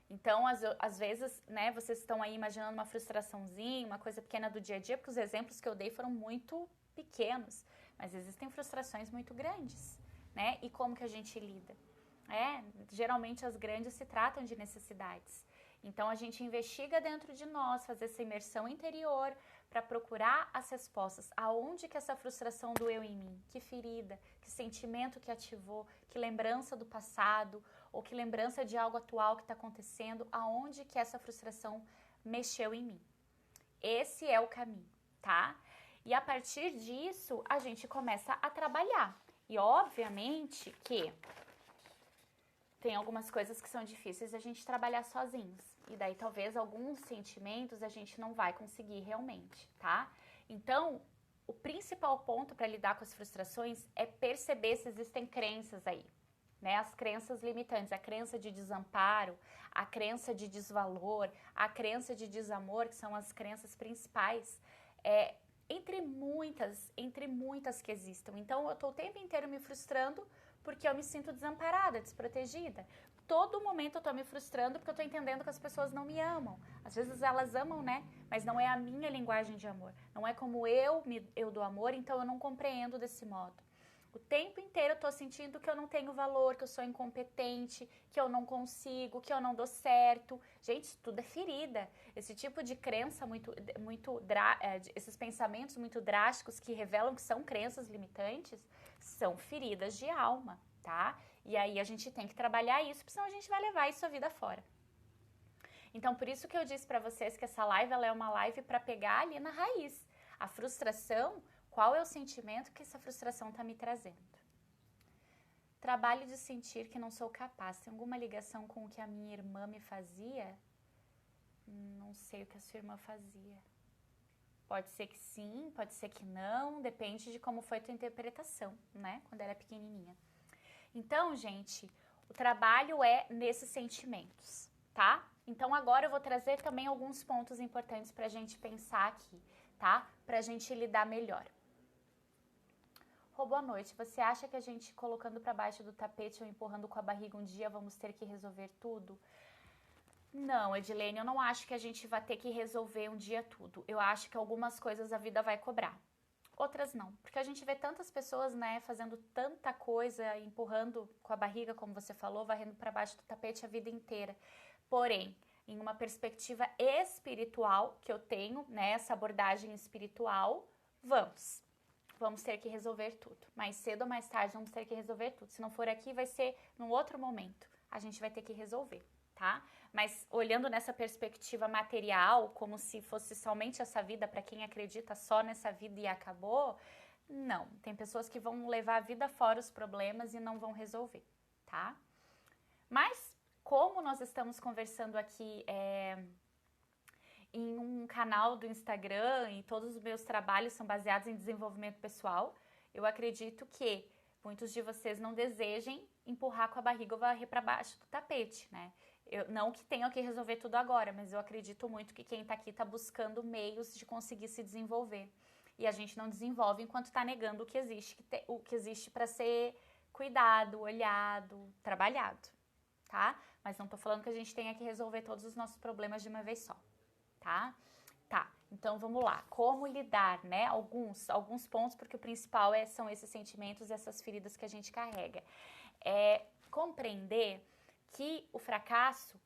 Então, às vezes, né, vocês estão aí imaginando uma frustraçãozinha, uma coisa pequena do dia a dia, porque os exemplos que eu dei foram muito pequenos, mas existem frustrações muito grandes, né? E como que a gente lida? Geralmente as grandes se tratam de necessidades. Então a gente investiga dentro de nós, fazer essa imersão interior para procurar as respostas. Aonde que essa frustração doeu em mim? Que ferida? Que sentimento que ativou? Que lembrança do passado? Ou que lembrança de algo atual que está acontecendo? Aonde que essa frustração mexeu em mim? Esse é o caminho, tá? E a partir disso a gente começa a trabalhar. E obviamente que tem algumas coisas que são difíceis a gente trabalhar sozinhos. E daí talvez alguns sentimentos a gente não vai conseguir realmente, tá? Então, o principal ponto para lidar com as frustrações é perceber se existem crenças aí, né? As crenças limitantes, a crença de desamparo, a crença de desvalor, a crença de desamor, que são as crenças principais, entre muitas que existam. Então, eu tô o tempo inteiro me frustrando porque eu me sinto desamparada, desprotegida. Todo momento eu tô me frustrando porque eu tô entendendo que as pessoas não me amam. Às vezes elas amam, né? Mas não é a minha linguagem de amor. Não é como eu dou amor, então eu não compreendo desse modo. O tempo inteiro eu tô sentindo que eu não tenho valor, que eu sou incompetente, que eu não consigo, que eu não dou certo. Gente, isso tudo é ferida. Esse tipo de crença esses pensamentos muito drásticos que revelam que são crenças limitantes, são feridas de alma, tá? E aí a gente tem que trabalhar isso, porque senão a gente vai levar isso a vida fora. Então, por isso que eu disse pra vocês que essa live ela é uma live para pegar ali na raiz. A frustração, qual é o sentimento que essa frustração está me trazendo? Trabalho de sentir que não sou capaz. Tem alguma ligação com o que a minha irmã me fazia? Não sei o que a sua irmã fazia. Pode ser que sim, pode ser que não, depende de como foi a tua interpretação, né? Quando era pequenininha. Então, gente, o trabalho é nesses sentimentos, tá? Então, agora eu vou trazer também alguns pontos importantes pra gente pensar aqui, tá? Pra gente lidar melhor. Rô, boa noite. Você acha que a gente colocando para baixo do tapete ou empurrando com a barriga um dia vamos ter que resolver tudo? Não, Edilene, eu não acho que a gente vai ter que resolver um dia tudo. Eu acho que algumas coisas a vida vai cobrar. Outras não, porque a gente vê tantas pessoas, né, fazendo tanta coisa, empurrando com a barriga, como você falou, varrendo para baixo do tapete a vida inteira. Porém, em uma perspectiva espiritual que eu tenho, né, essa abordagem espiritual, vamos ter que resolver tudo. Mais cedo ou mais tarde vamos ter que resolver tudo. Se não for aqui, vai ser num outro momento. A gente vai ter que resolver, tá? Mas olhando nessa perspectiva material, como se fosse somente essa vida, para quem acredita só nessa vida e acabou, não. Tem pessoas que vão levar a vida fora os problemas e não vão resolver, tá? Mas, como nós estamos conversando aqui em um canal do Instagram e todos os meus trabalhos são baseados em desenvolvimento pessoal, eu acredito que muitos de vocês não desejem empurrar com a barriga ou varrer para baixo do tapete, né? Não que tenham que resolver tudo agora, mas eu acredito muito que quem tá aqui tá buscando meios de conseguir se desenvolver. E a gente não desenvolve enquanto tá negando o que existe para ser cuidado, olhado, trabalhado, tá? Mas não tô falando que a gente tenha que resolver todos os nossos problemas de uma vez só, tá? Tá, então vamos lá. Como lidar, né? Alguns pontos, porque o principal são esses sentimentos e essas feridas que a gente carrega. Compreender que o fracasso,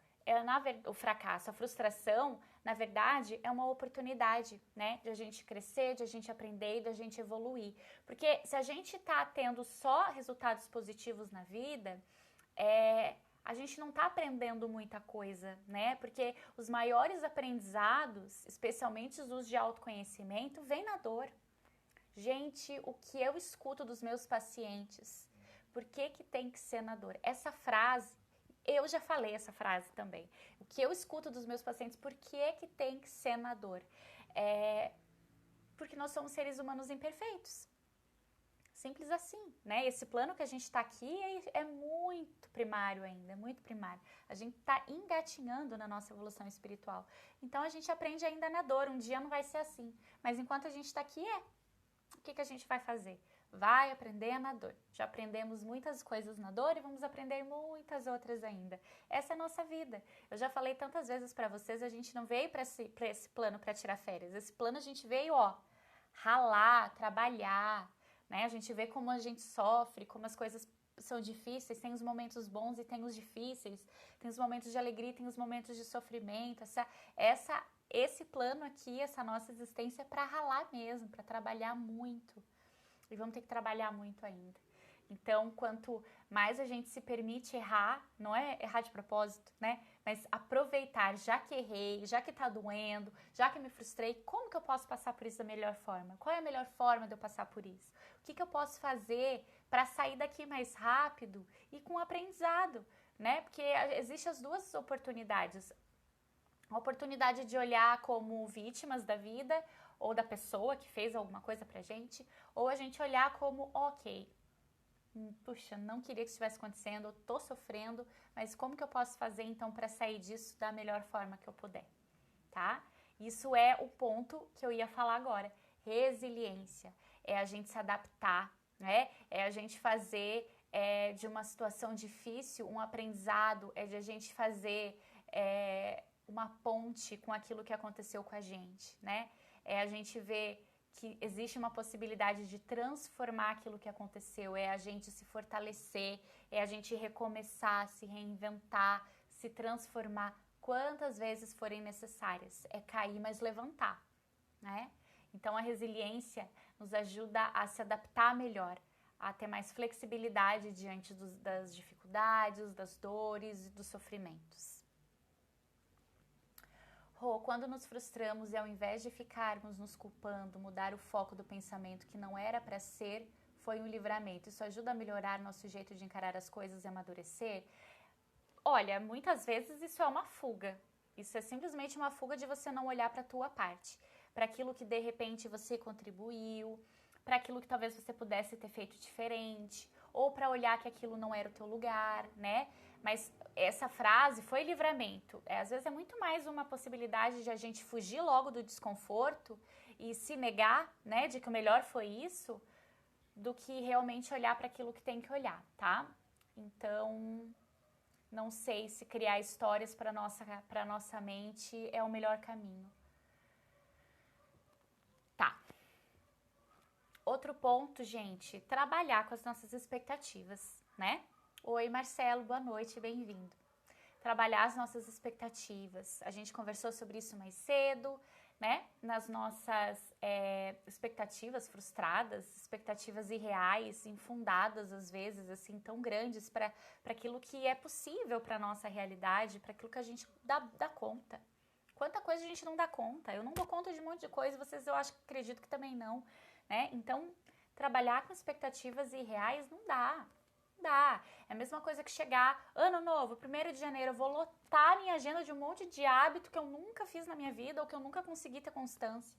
a frustração, na verdade, é uma oportunidade, né? De a gente crescer, de a gente aprender e de a gente evoluir. Porque se a gente tá tendo só resultados positivos na vida, a gente não tá aprendendo muita coisa, né? Porque os maiores aprendizados, especialmente os de autoconhecimento, vêm na dor. Gente, o que eu escuto dos meus pacientes, por que tem que ser na dor? Essa frase, eu já falei essa frase também. O que eu escuto dos meus pacientes, por que tem que ser na dor? Porque nós somos seres humanos imperfeitos. Simples assim, né? Esse plano que a gente está aqui é muito primário ainda, é muito primário. A gente está engatinhando na nossa evolução espiritual. Então a gente aprende ainda na dor, um dia não vai ser assim. Mas enquanto a gente está aqui, o que a gente vai fazer? Vai aprender na dor. Já aprendemos muitas coisas na dor e vamos aprender muitas outras ainda. Essa é a nossa vida. Eu já falei tantas vezes para vocês, a gente não veio para esse plano para tirar férias. Esse plano a gente veio, ralar, trabalhar, né? A gente vê como a gente sofre, como as coisas são difíceis, tem os momentos bons e tem os difíceis, tem os momentos de alegria e tem os momentos de sofrimento. Esse plano aqui, essa nossa existência é para ralar mesmo, para trabalhar muito. E vamos ter que trabalhar muito ainda. Então, quanto mais a gente se permite errar, não é errar de propósito, né? Mas aproveitar, já que errei, já que tá doendo, já que me frustrei, como que eu posso passar por isso da melhor forma? Qual é a melhor forma de eu passar por isso? O que eu posso fazer para sair daqui mais rápido e com aprendizado, né? Porque existem as duas oportunidades. A oportunidade de olhar como vítimas da vida ou da pessoa que fez alguma coisa pra gente, ou a gente olhar como, ok, puxa, não queria que isso estivesse acontecendo, eu tô sofrendo, mas como que eu posso fazer então para sair disso da melhor forma que eu puder, tá? Isso é o ponto que eu ia falar agora. Resiliência é a gente se adaptar, né? É a gente fazer de uma situação difícil um aprendizado, é de a gente fazer uma ponte com aquilo que aconteceu com a gente, né? É a gente ver que existe uma possibilidade de transformar aquilo que aconteceu, é a gente se fortalecer, é a gente recomeçar, se reinventar, se transformar quantas vezes forem necessárias. É cair, mas levantar, né? Então a resiliência nos ajuda a se adaptar melhor, a ter mais flexibilidade diante das dificuldades, das dores e dos sofrimentos. Rô, quando nos frustramos e ao invés de ficarmos nos culpando, mudar o foco do pensamento que não era para ser, foi um livramento. Isso ajuda a melhorar nosso jeito de encarar as coisas e amadurecer? Olha, muitas vezes isso é uma fuga. Isso é simplesmente uma fuga de você não olhar para a tua parte, para aquilo que de repente você contribuiu, para aquilo que talvez você pudesse ter feito diferente, ou para olhar que aquilo não era o teu lugar, né? Mas essa frase foi livramento. Às vezes é muito mais uma possibilidade de a gente fugir logo do desconforto e se negar, né, de que o melhor foi isso, do que realmente olhar para aquilo que tem que olhar, tá? Então, não sei se criar histórias para nossa mente é o melhor caminho. Tá. Outro ponto, gente, trabalhar com as nossas expectativas, né? Oi, Marcelo, boa noite, bem-vindo. Trabalhar as nossas expectativas. A gente conversou sobre isso mais cedo, né? Nas nossas expectativas frustradas, expectativas irreais, infundadas às vezes, assim, tão grandes para aquilo que é possível para nossa realidade, para aquilo que a gente dá conta. Quanta coisa a gente não dá conta? Eu não dou conta de um monte de coisa, vocês eu acredito que também não, né? Então, trabalhar com expectativas irreais não dá. Dá. É a mesma coisa que chegar, ano novo, 1º de janeiro, eu vou lotar a minha agenda de um monte de hábito que eu nunca fiz na minha vida ou que eu nunca consegui ter constância.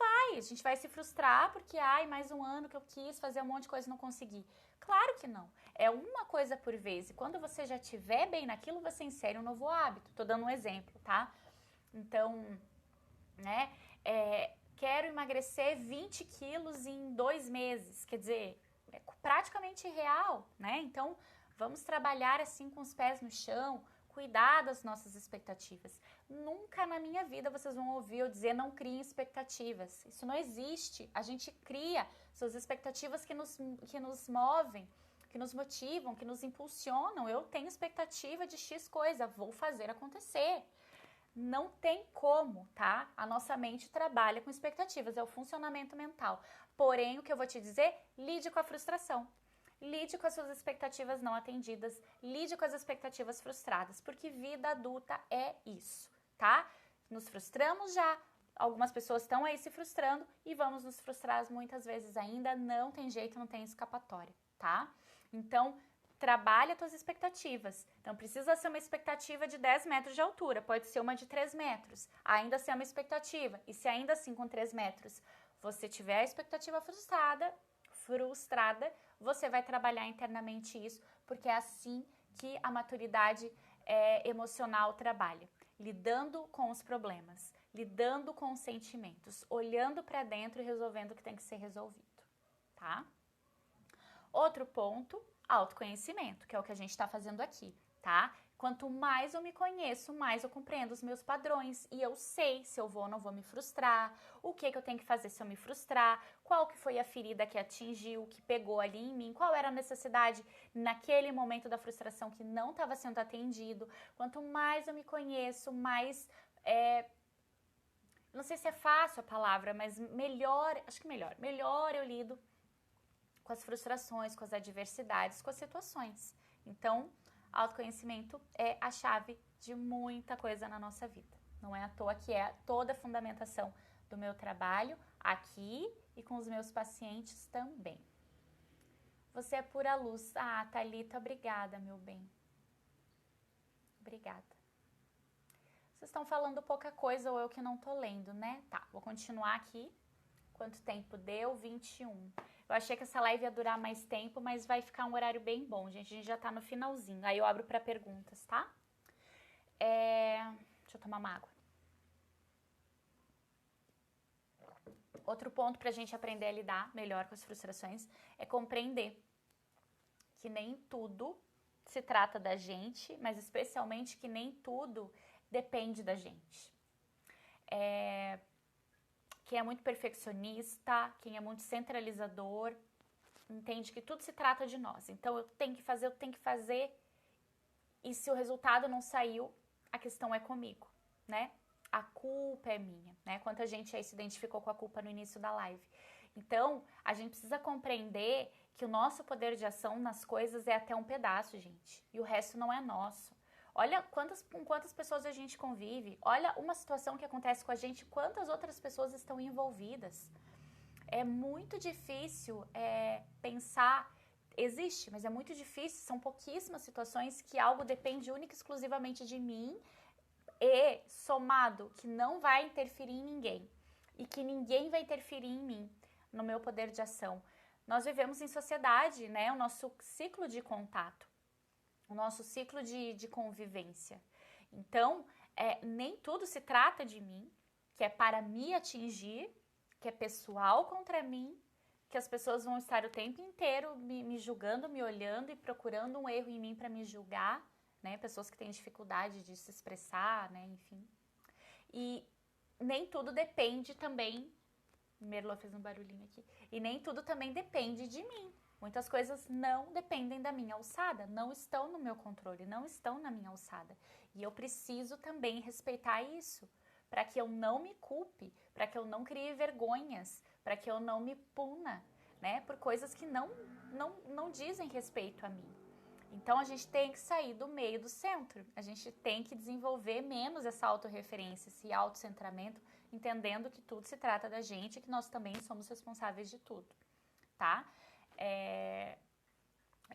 A gente vai se frustrar porque, mais um ano que eu quis fazer um monte de coisa e não consegui. Claro que não. É uma coisa por vez. E quando você já estiver bem naquilo, você insere um novo hábito. Tô dando um exemplo, tá? Então, né, quero emagrecer 20 quilos em 2 meses. Quer dizer, é praticamente irreal, né? Então, vamos trabalhar assim com os pés no chão, cuidar das nossas expectativas. Nunca na minha vida vocês vão ouvir eu dizer não criem expectativas. Isso não existe. A gente cria suas expectativas que nos movem, que nos motivam, que nos impulsionam. Eu tenho expectativa de X coisa, vou fazer acontecer. Não tem como, tá? A nossa mente trabalha com expectativas, é o funcionamento mental. Porém, o que eu vou te dizer, lide com a frustração. Lide com as suas expectativas não atendidas, lide com as expectativas frustradas, porque vida adulta é isso, tá? Nos frustramos já, algumas pessoas estão aí se frustrando e vamos nos frustrar muitas vezes ainda, não tem jeito, não tem escapatória, tá? Então, trabalha as tuas expectativas. Então, precisa ser uma expectativa de 10 metros de altura, pode ser uma de 3 metros, ainda assim é uma expectativa. E se ainda assim com 3 metros você tiver a expectativa frustrada, você vai trabalhar internamente isso, porque é assim que a maturidade emocional trabalha. Lidando com os problemas, lidando com os sentimentos, olhando para dentro e resolvendo o que tem que ser resolvido, tá? Outro ponto, autoconhecimento, que é o que a gente está fazendo aqui, tá? Quanto mais eu me conheço, mais eu compreendo os meus padrões e eu sei se eu vou ou não vou me frustrar, o que eu tenho que fazer se eu me frustrar, qual que foi a ferida que atingiu, que pegou ali em mim, qual era a necessidade naquele momento da frustração que não estava sendo atendido. Quanto mais eu me conheço, mais... não sei se é fácil a palavra, mas melhor eu lido com as frustrações, com as adversidades, com as situações. Então, autoconhecimento é a chave de muita coisa na nossa vida. Não é à toa que é toda a fundamentação do meu trabalho aqui e com os meus pacientes também. Você é pura luz. Thalita, obrigada, meu bem. Obrigada. Vocês estão falando pouca coisa ou eu que não tô lendo, né? Tá, vou continuar aqui. Quanto tempo deu? 21. Eu achei que essa live ia durar mais tempo, mas vai ficar um horário bem bom, gente. A gente já tá no finalzinho. Aí eu abro para perguntas, tá? Deixa eu tomar uma água. Outro ponto pra gente aprender a lidar melhor com as frustrações é compreender que nem tudo se trata da gente, mas especialmente que nem tudo depende da gente. Quem é muito perfeccionista, quem é muito centralizador, entende que tudo se trata de nós. Então, eu tenho que fazer, e se o resultado não saiu, a questão é comigo, né? A culpa é minha, né? Quanta gente aí se identificou com a culpa no início da live. Então, a gente precisa compreender que o nosso poder de ação nas coisas é até um pedaço, gente. E o resto não é nosso. Olha com quantas pessoas a gente convive. Olha uma situação que acontece com a gente, quantas outras pessoas estão envolvidas. É muito difícil pensar, existe, mas é muito difícil, são pouquíssimas situações que algo depende única e exclusivamente de mim e somado que não vai interferir em ninguém e que ninguém vai interferir em mim, no meu poder de ação. Nós vivemos em sociedade, né? O nosso ciclo de contato, o nosso ciclo de convivência. Então, nem tudo se trata de mim, que é para me atingir, que é pessoal contra mim, que as pessoas vão estar o tempo inteiro me julgando, me olhando e procurando um erro em mim para me julgar, né? Pessoas que têm dificuldade de se expressar, né? Enfim. E nem tudo depende também. Merlot fez um barulhinho aqui. E nem tudo também depende de mim. Muitas coisas não dependem da minha alçada, não estão no meu controle, não estão na minha alçada. E eu preciso também respeitar isso, para que eu não me culpe, para que eu não crie vergonhas, para que eu não me puna, né, por coisas que não dizem respeito a mim. Então a gente tem que sair do meio do centro, a gente tem que desenvolver menos essa autorreferência, esse autocentramento, entendendo que tudo se trata da gente e que nós também somos responsáveis de tudo, tá?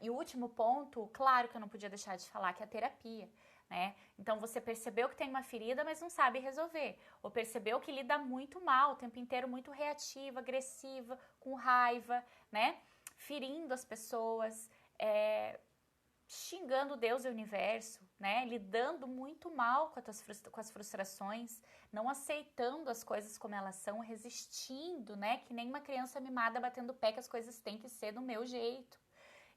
E o último ponto, claro que eu não podia deixar de falar, que é a terapia, né? Então você percebeu que tem uma ferida, mas não sabe resolver, ou percebeu que lida muito mal, o tempo inteiro muito reativa, agressiva, com raiva, né? Ferindo as pessoas, xingando Deus e o universo, né? Lidando muito mal com as frustrações, não aceitando as coisas como elas são, resistindo, né? Que nem uma criança mimada batendo o pé que as coisas têm que ser do meu jeito.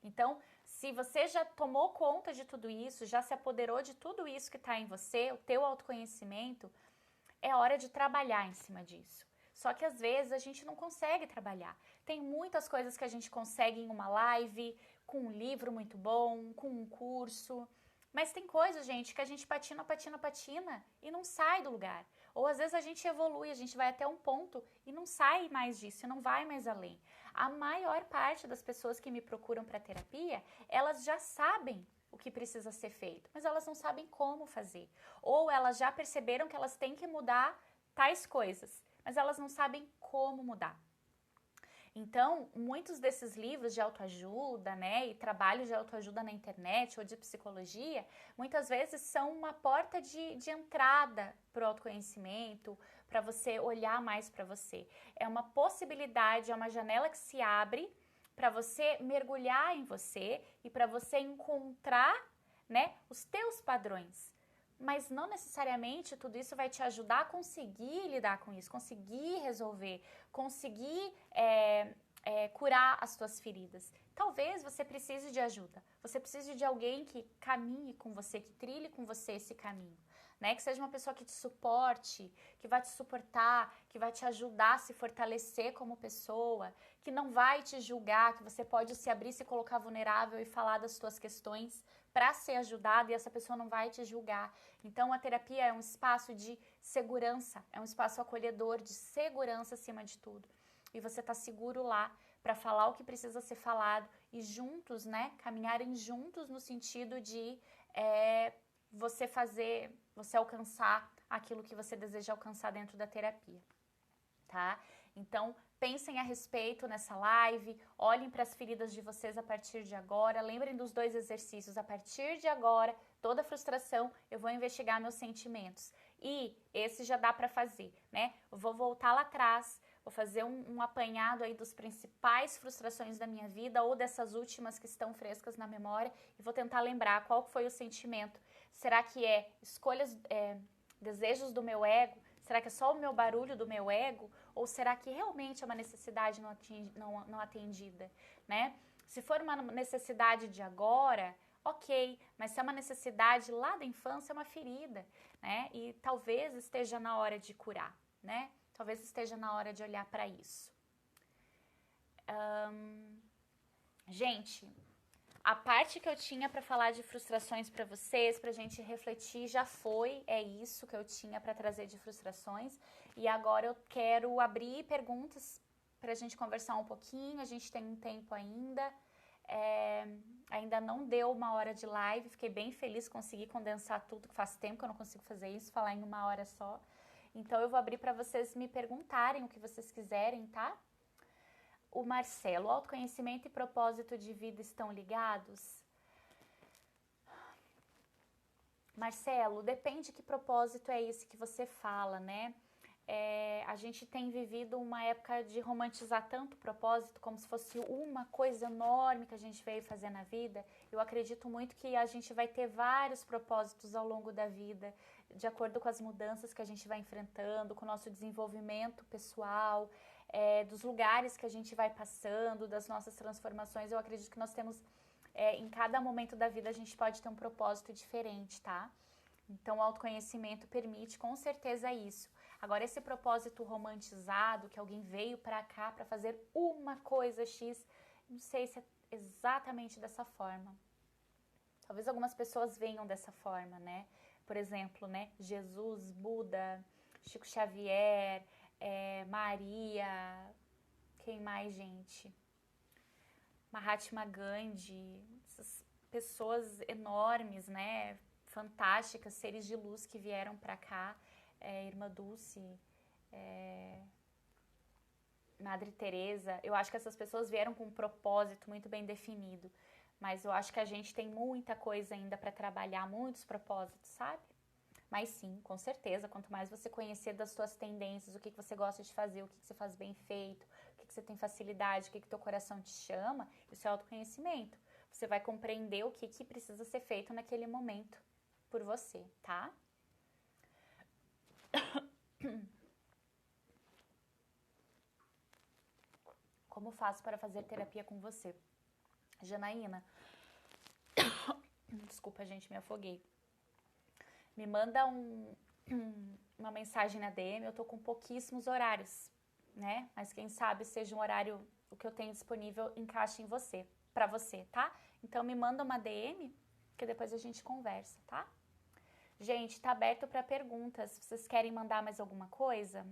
Então, se você já tomou conta de tudo isso, já se apoderou de tudo isso que está em você, o teu autoconhecimento, é hora de trabalhar em cima disso. Só que às vezes a gente não consegue trabalhar. Tem muitas coisas que a gente consegue em uma live, com um livro muito bom, com um curso. Mas tem coisas, gente, que a gente patina e não sai do lugar. Ou às vezes a gente evolui, a gente vai até um ponto e não sai mais disso, e não vai mais além. A maior parte das pessoas que me procuram para terapia, elas já sabem o que precisa ser feito, mas elas não sabem como fazer. Ou elas já perceberam que elas têm que mudar tais coisas, mas elas não sabem como mudar. Então, muitos desses livros de autoajuda, né, e trabalhos de autoajuda na internet ou de psicologia, muitas vezes são uma porta de entrada para o autoconhecimento, para você olhar mais para você. É uma possibilidade, é uma janela que se abre para você mergulhar em você e para você encontrar, né, os teus padrões. Mas não necessariamente tudo isso vai te ajudar a conseguir lidar com isso, conseguir resolver, conseguir curar as suas feridas. Talvez você precise de ajuda, você precise de alguém que caminhe com você, que trilhe com você esse caminho, né? Que seja uma pessoa que te suporte, que vai te suportar, que vai te ajudar a se fortalecer como pessoa, que não vai te julgar, que você pode se abrir, se colocar vulnerável e falar das suas questões para ser ajudado e essa pessoa não vai te julgar. Então a terapia é um espaço de segurança, é um espaço acolhedor, de segurança acima de tudo. E você tá seguro lá para falar o que precisa ser falado e juntos, né, caminharem juntos no sentido de você alcançar aquilo que você deseja alcançar dentro da terapia, tá? Então, pensem a respeito nessa live, olhem para as feridas de vocês a partir de agora, lembrem dos 2 exercícios. A partir de agora, toda frustração, eu vou investigar meus sentimentos. E esse já dá para fazer, né? Eu vou voltar lá atrás, vou fazer um apanhado aí dos principais frustrações da minha vida ou dessas últimas que estão frescas na memória e vou tentar lembrar qual foi o sentimento. Será que é escolhas, desejos do meu ego? Será que é só o meu barulho do meu ego? Ou será que realmente é uma necessidade não atendida, né? Se for uma necessidade de agora, ok, mas se é uma necessidade lá da infância, é uma ferida, né? E talvez esteja na hora de curar, né? Talvez esteja na hora de olhar para isso. Gente, a parte que eu tinha para falar de frustrações para vocês, pra gente refletir, já foi, é isso que eu tinha para trazer de frustrações. E agora eu quero abrir perguntas pra gente conversar um pouquinho, a gente tem um tempo ainda. Ainda não deu 1 hora de live, fiquei bem feliz, consegui condensar tudo, que faz tempo que eu não consigo fazer isso, falar em 1 hora só. Então eu vou abrir para vocês me perguntarem o que vocês quiserem, tá? O Marcelo, autoconhecimento e propósito de vida estão ligados? Marcelo, depende que propósito é esse que você fala, né? A gente tem vivido uma época de romantizar tanto o propósito como se fosse uma coisa enorme que a gente veio fazer na vida. Eu acredito muito que a gente vai ter vários propósitos ao longo da vida, de acordo com as mudanças que a gente vai enfrentando, com o nosso desenvolvimento pessoal, dos lugares que a gente vai passando, das nossas transformações. Eu acredito que nós temos, em cada momento da vida, a gente pode ter um propósito diferente, tá? Então, o autoconhecimento permite, com certeza, isso. Agora, esse propósito romantizado, que alguém veio pra cá pra fazer uma coisa X, não sei se é exatamente dessa forma. Talvez algumas pessoas venham dessa forma, né? Por exemplo, né? Jesus, Buda, Chico Xavier, Maria, quem mais, gente? Mahatma Gandhi, essas pessoas enormes, né? Fantásticas, seres de luz que vieram pra cá, Irmã Dulce, Madre Teresa. Eu acho que essas pessoas vieram com um propósito muito bem definido, mas eu acho que a gente tem muita coisa ainda para trabalhar, muitos propósitos, sabe? Mas sim, com certeza, quanto mais você conhecer das suas tendências, o que você gosta de fazer, o que você faz bem feito, o que você tem facilidade, o que teu coração te chama, isso é autoconhecimento. Você vai compreender o que precisa ser feito naquele momento por você, tá? Como faço para fazer terapia com você? Janaína, desculpa, gente, me afoguei. Me manda uma mensagem na DM, eu tô com pouquíssimos horários, né? Mas quem sabe seja um horário, o que eu tenho disponível encaixe em você, pra você, tá? Então me manda uma DM, que depois a gente conversa, tá? Gente, tá aberto pra perguntas. Vocês querem mandar mais alguma coisa?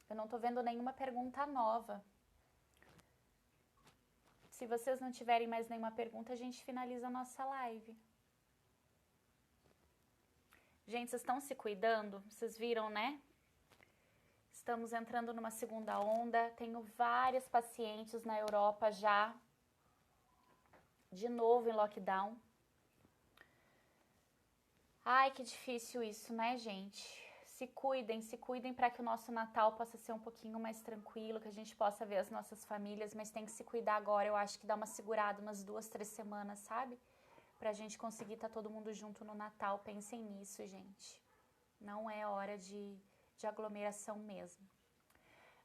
Eu não tô vendo nenhuma pergunta nova. Se vocês não tiverem mais nenhuma pergunta, a gente finaliza a nossa live. Gente, vocês estão se cuidando? Vocês viram, né? Estamos entrando numa segunda onda. Tenho várias pacientes na Europa já, de novo em lockdown. Ai, que difícil isso, né, gente? Se cuidem para que o nosso Natal possa ser um pouquinho mais tranquilo, que a gente possa ver as nossas famílias, mas tem que se cuidar agora. Eu acho que dá uma segurada umas 2, 3 semanas, sabe? Pra gente conseguir estar todo mundo junto no Natal. Pensem nisso, gente. Não é hora de aglomeração mesmo.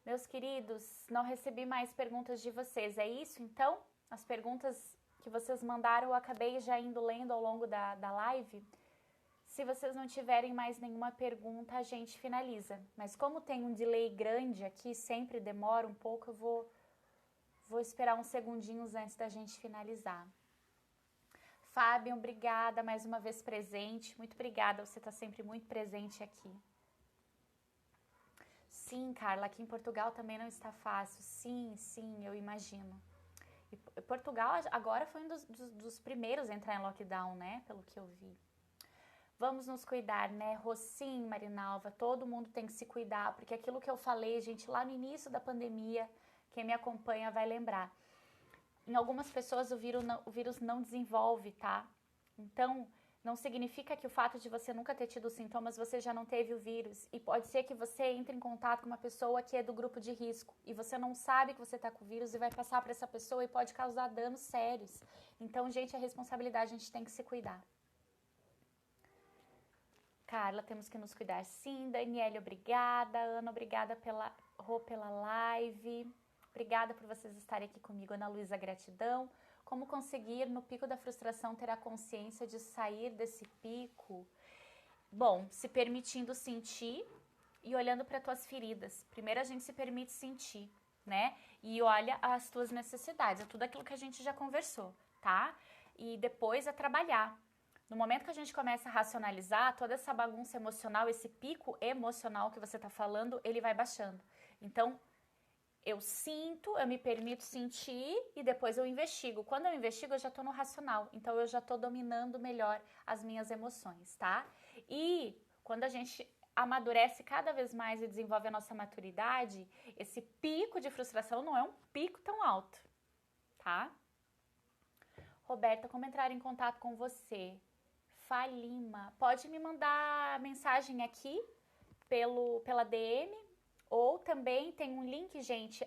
Meus queridos, não recebi mais perguntas de vocês. É isso, então? As perguntas que vocês mandaram eu acabei já indo lendo ao longo da live. Se vocês não tiverem mais nenhuma pergunta, a gente finaliza. Mas como tem um delay grande aqui, sempre demora um pouco, eu vou esperar uns segundinhos antes da gente finalizar. Fábio, obrigada mais uma vez presente. Muito obrigada, você está sempre muito presente aqui. Sim, Carla, aqui em Portugal também não está fácil. Sim, eu imagino. E Portugal agora foi um dos primeiros a entrar em lockdown, né? Pelo que eu vi. Vamos nos cuidar, né? Rocim, Marinalva, todo mundo tem que se cuidar, porque aquilo que eu falei, gente, lá no início da pandemia, quem me acompanha vai lembrar. Em algumas pessoas o vírus não desenvolve, tá? Então, não significa que o fato de você nunca ter tido sintomas, você já não teve o vírus. E pode ser que você entre em contato com uma pessoa que é do grupo de risco e você não sabe que você tá com o vírus e vai passar para essa pessoa e pode causar danos sérios. Então, gente, a responsabilidade, a gente tem que se cuidar. Carla, temos que nos cuidar sim. Daniele, obrigada. Ana, obrigada pela live. Obrigada por vocês estarem aqui comigo. Ana Luísa, gratidão. Como conseguir, no pico da frustração, ter a consciência de sair desse pico? Bom, se permitindo sentir e olhando para tuas feridas. Primeiro a gente se permite sentir, né? E olha as tuas necessidades. É tudo aquilo que a gente já conversou, tá? E depois é trabalhar. No momento que a gente começa a racionalizar, toda essa bagunça emocional, esse pico emocional que você tá falando, ele vai baixando. Então, eu sinto, eu me permito sentir e depois eu investigo. Quando eu investigo, eu já tô no racional. Então, eu já tô dominando melhor as minhas emoções, tá? E quando a gente amadurece cada vez mais e desenvolve a nossa maturidade, esse pico de frustração não é um pico tão alto, tá? Roberta, como entrar em contato com você? Falima, pode me mandar mensagem aqui pela DM ou também tem um link, gente,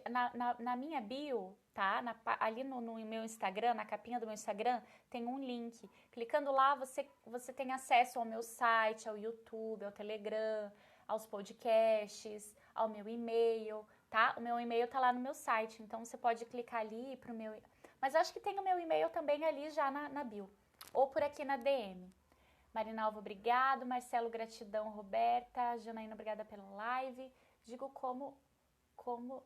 na minha bio tá? Ali no meu Instagram, na capinha do meu Instagram, tem um link. Clicando lá, você tem acesso ao meu site, ao YouTube, ao Telegram, aos podcasts, ao meu e-mail, tá? O meu e-mail tá lá no meu site, então você pode clicar ali pro meu... Mas acho que tem o meu e-mail também ali já na bio, ou por aqui na DM. Marinalva, obrigado. Marcelo, gratidão. Roberta, Janaína, obrigada pela live. Digo como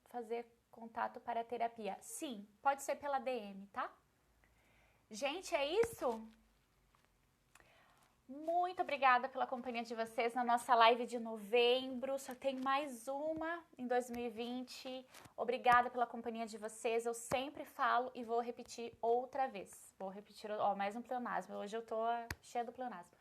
fazer contato para a terapia. Sim, pode ser pela DM, tá? Gente, é isso? Muito obrigada pela companhia de vocês na nossa live de novembro. Só tem mais uma em 2020. Obrigada pela companhia de vocês. Eu sempre falo e vou repetir outra vez. Vou repetir, mais um pleonasmo. Hoje eu tô cheia do pleonasmo.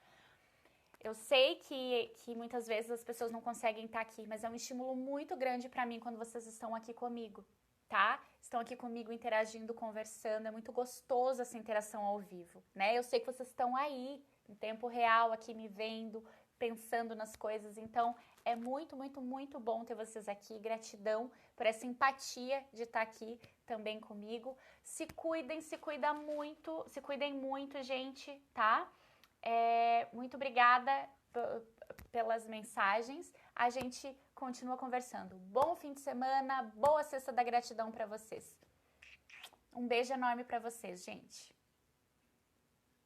Eu sei que muitas vezes as pessoas não conseguem estar aqui, mas é um estímulo muito grande para mim quando vocês estão aqui comigo, tá? Estão aqui comigo interagindo, conversando. É muito gostoso essa interação ao vivo, né? Eu sei que vocês estão aí em tempo real aqui me vendo, pensando nas coisas. Então, é muito, muito, muito bom ter vocês aqui. Gratidão por essa empatia de estar aqui também comigo. Se cuidem, se cuidem muito, gente, tá? Muito obrigada pelas mensagens. A gente continua conversando. Bom fim de semana, boa Sexta da Gratidão para vocês. Um beijo enorme para vocês, gente.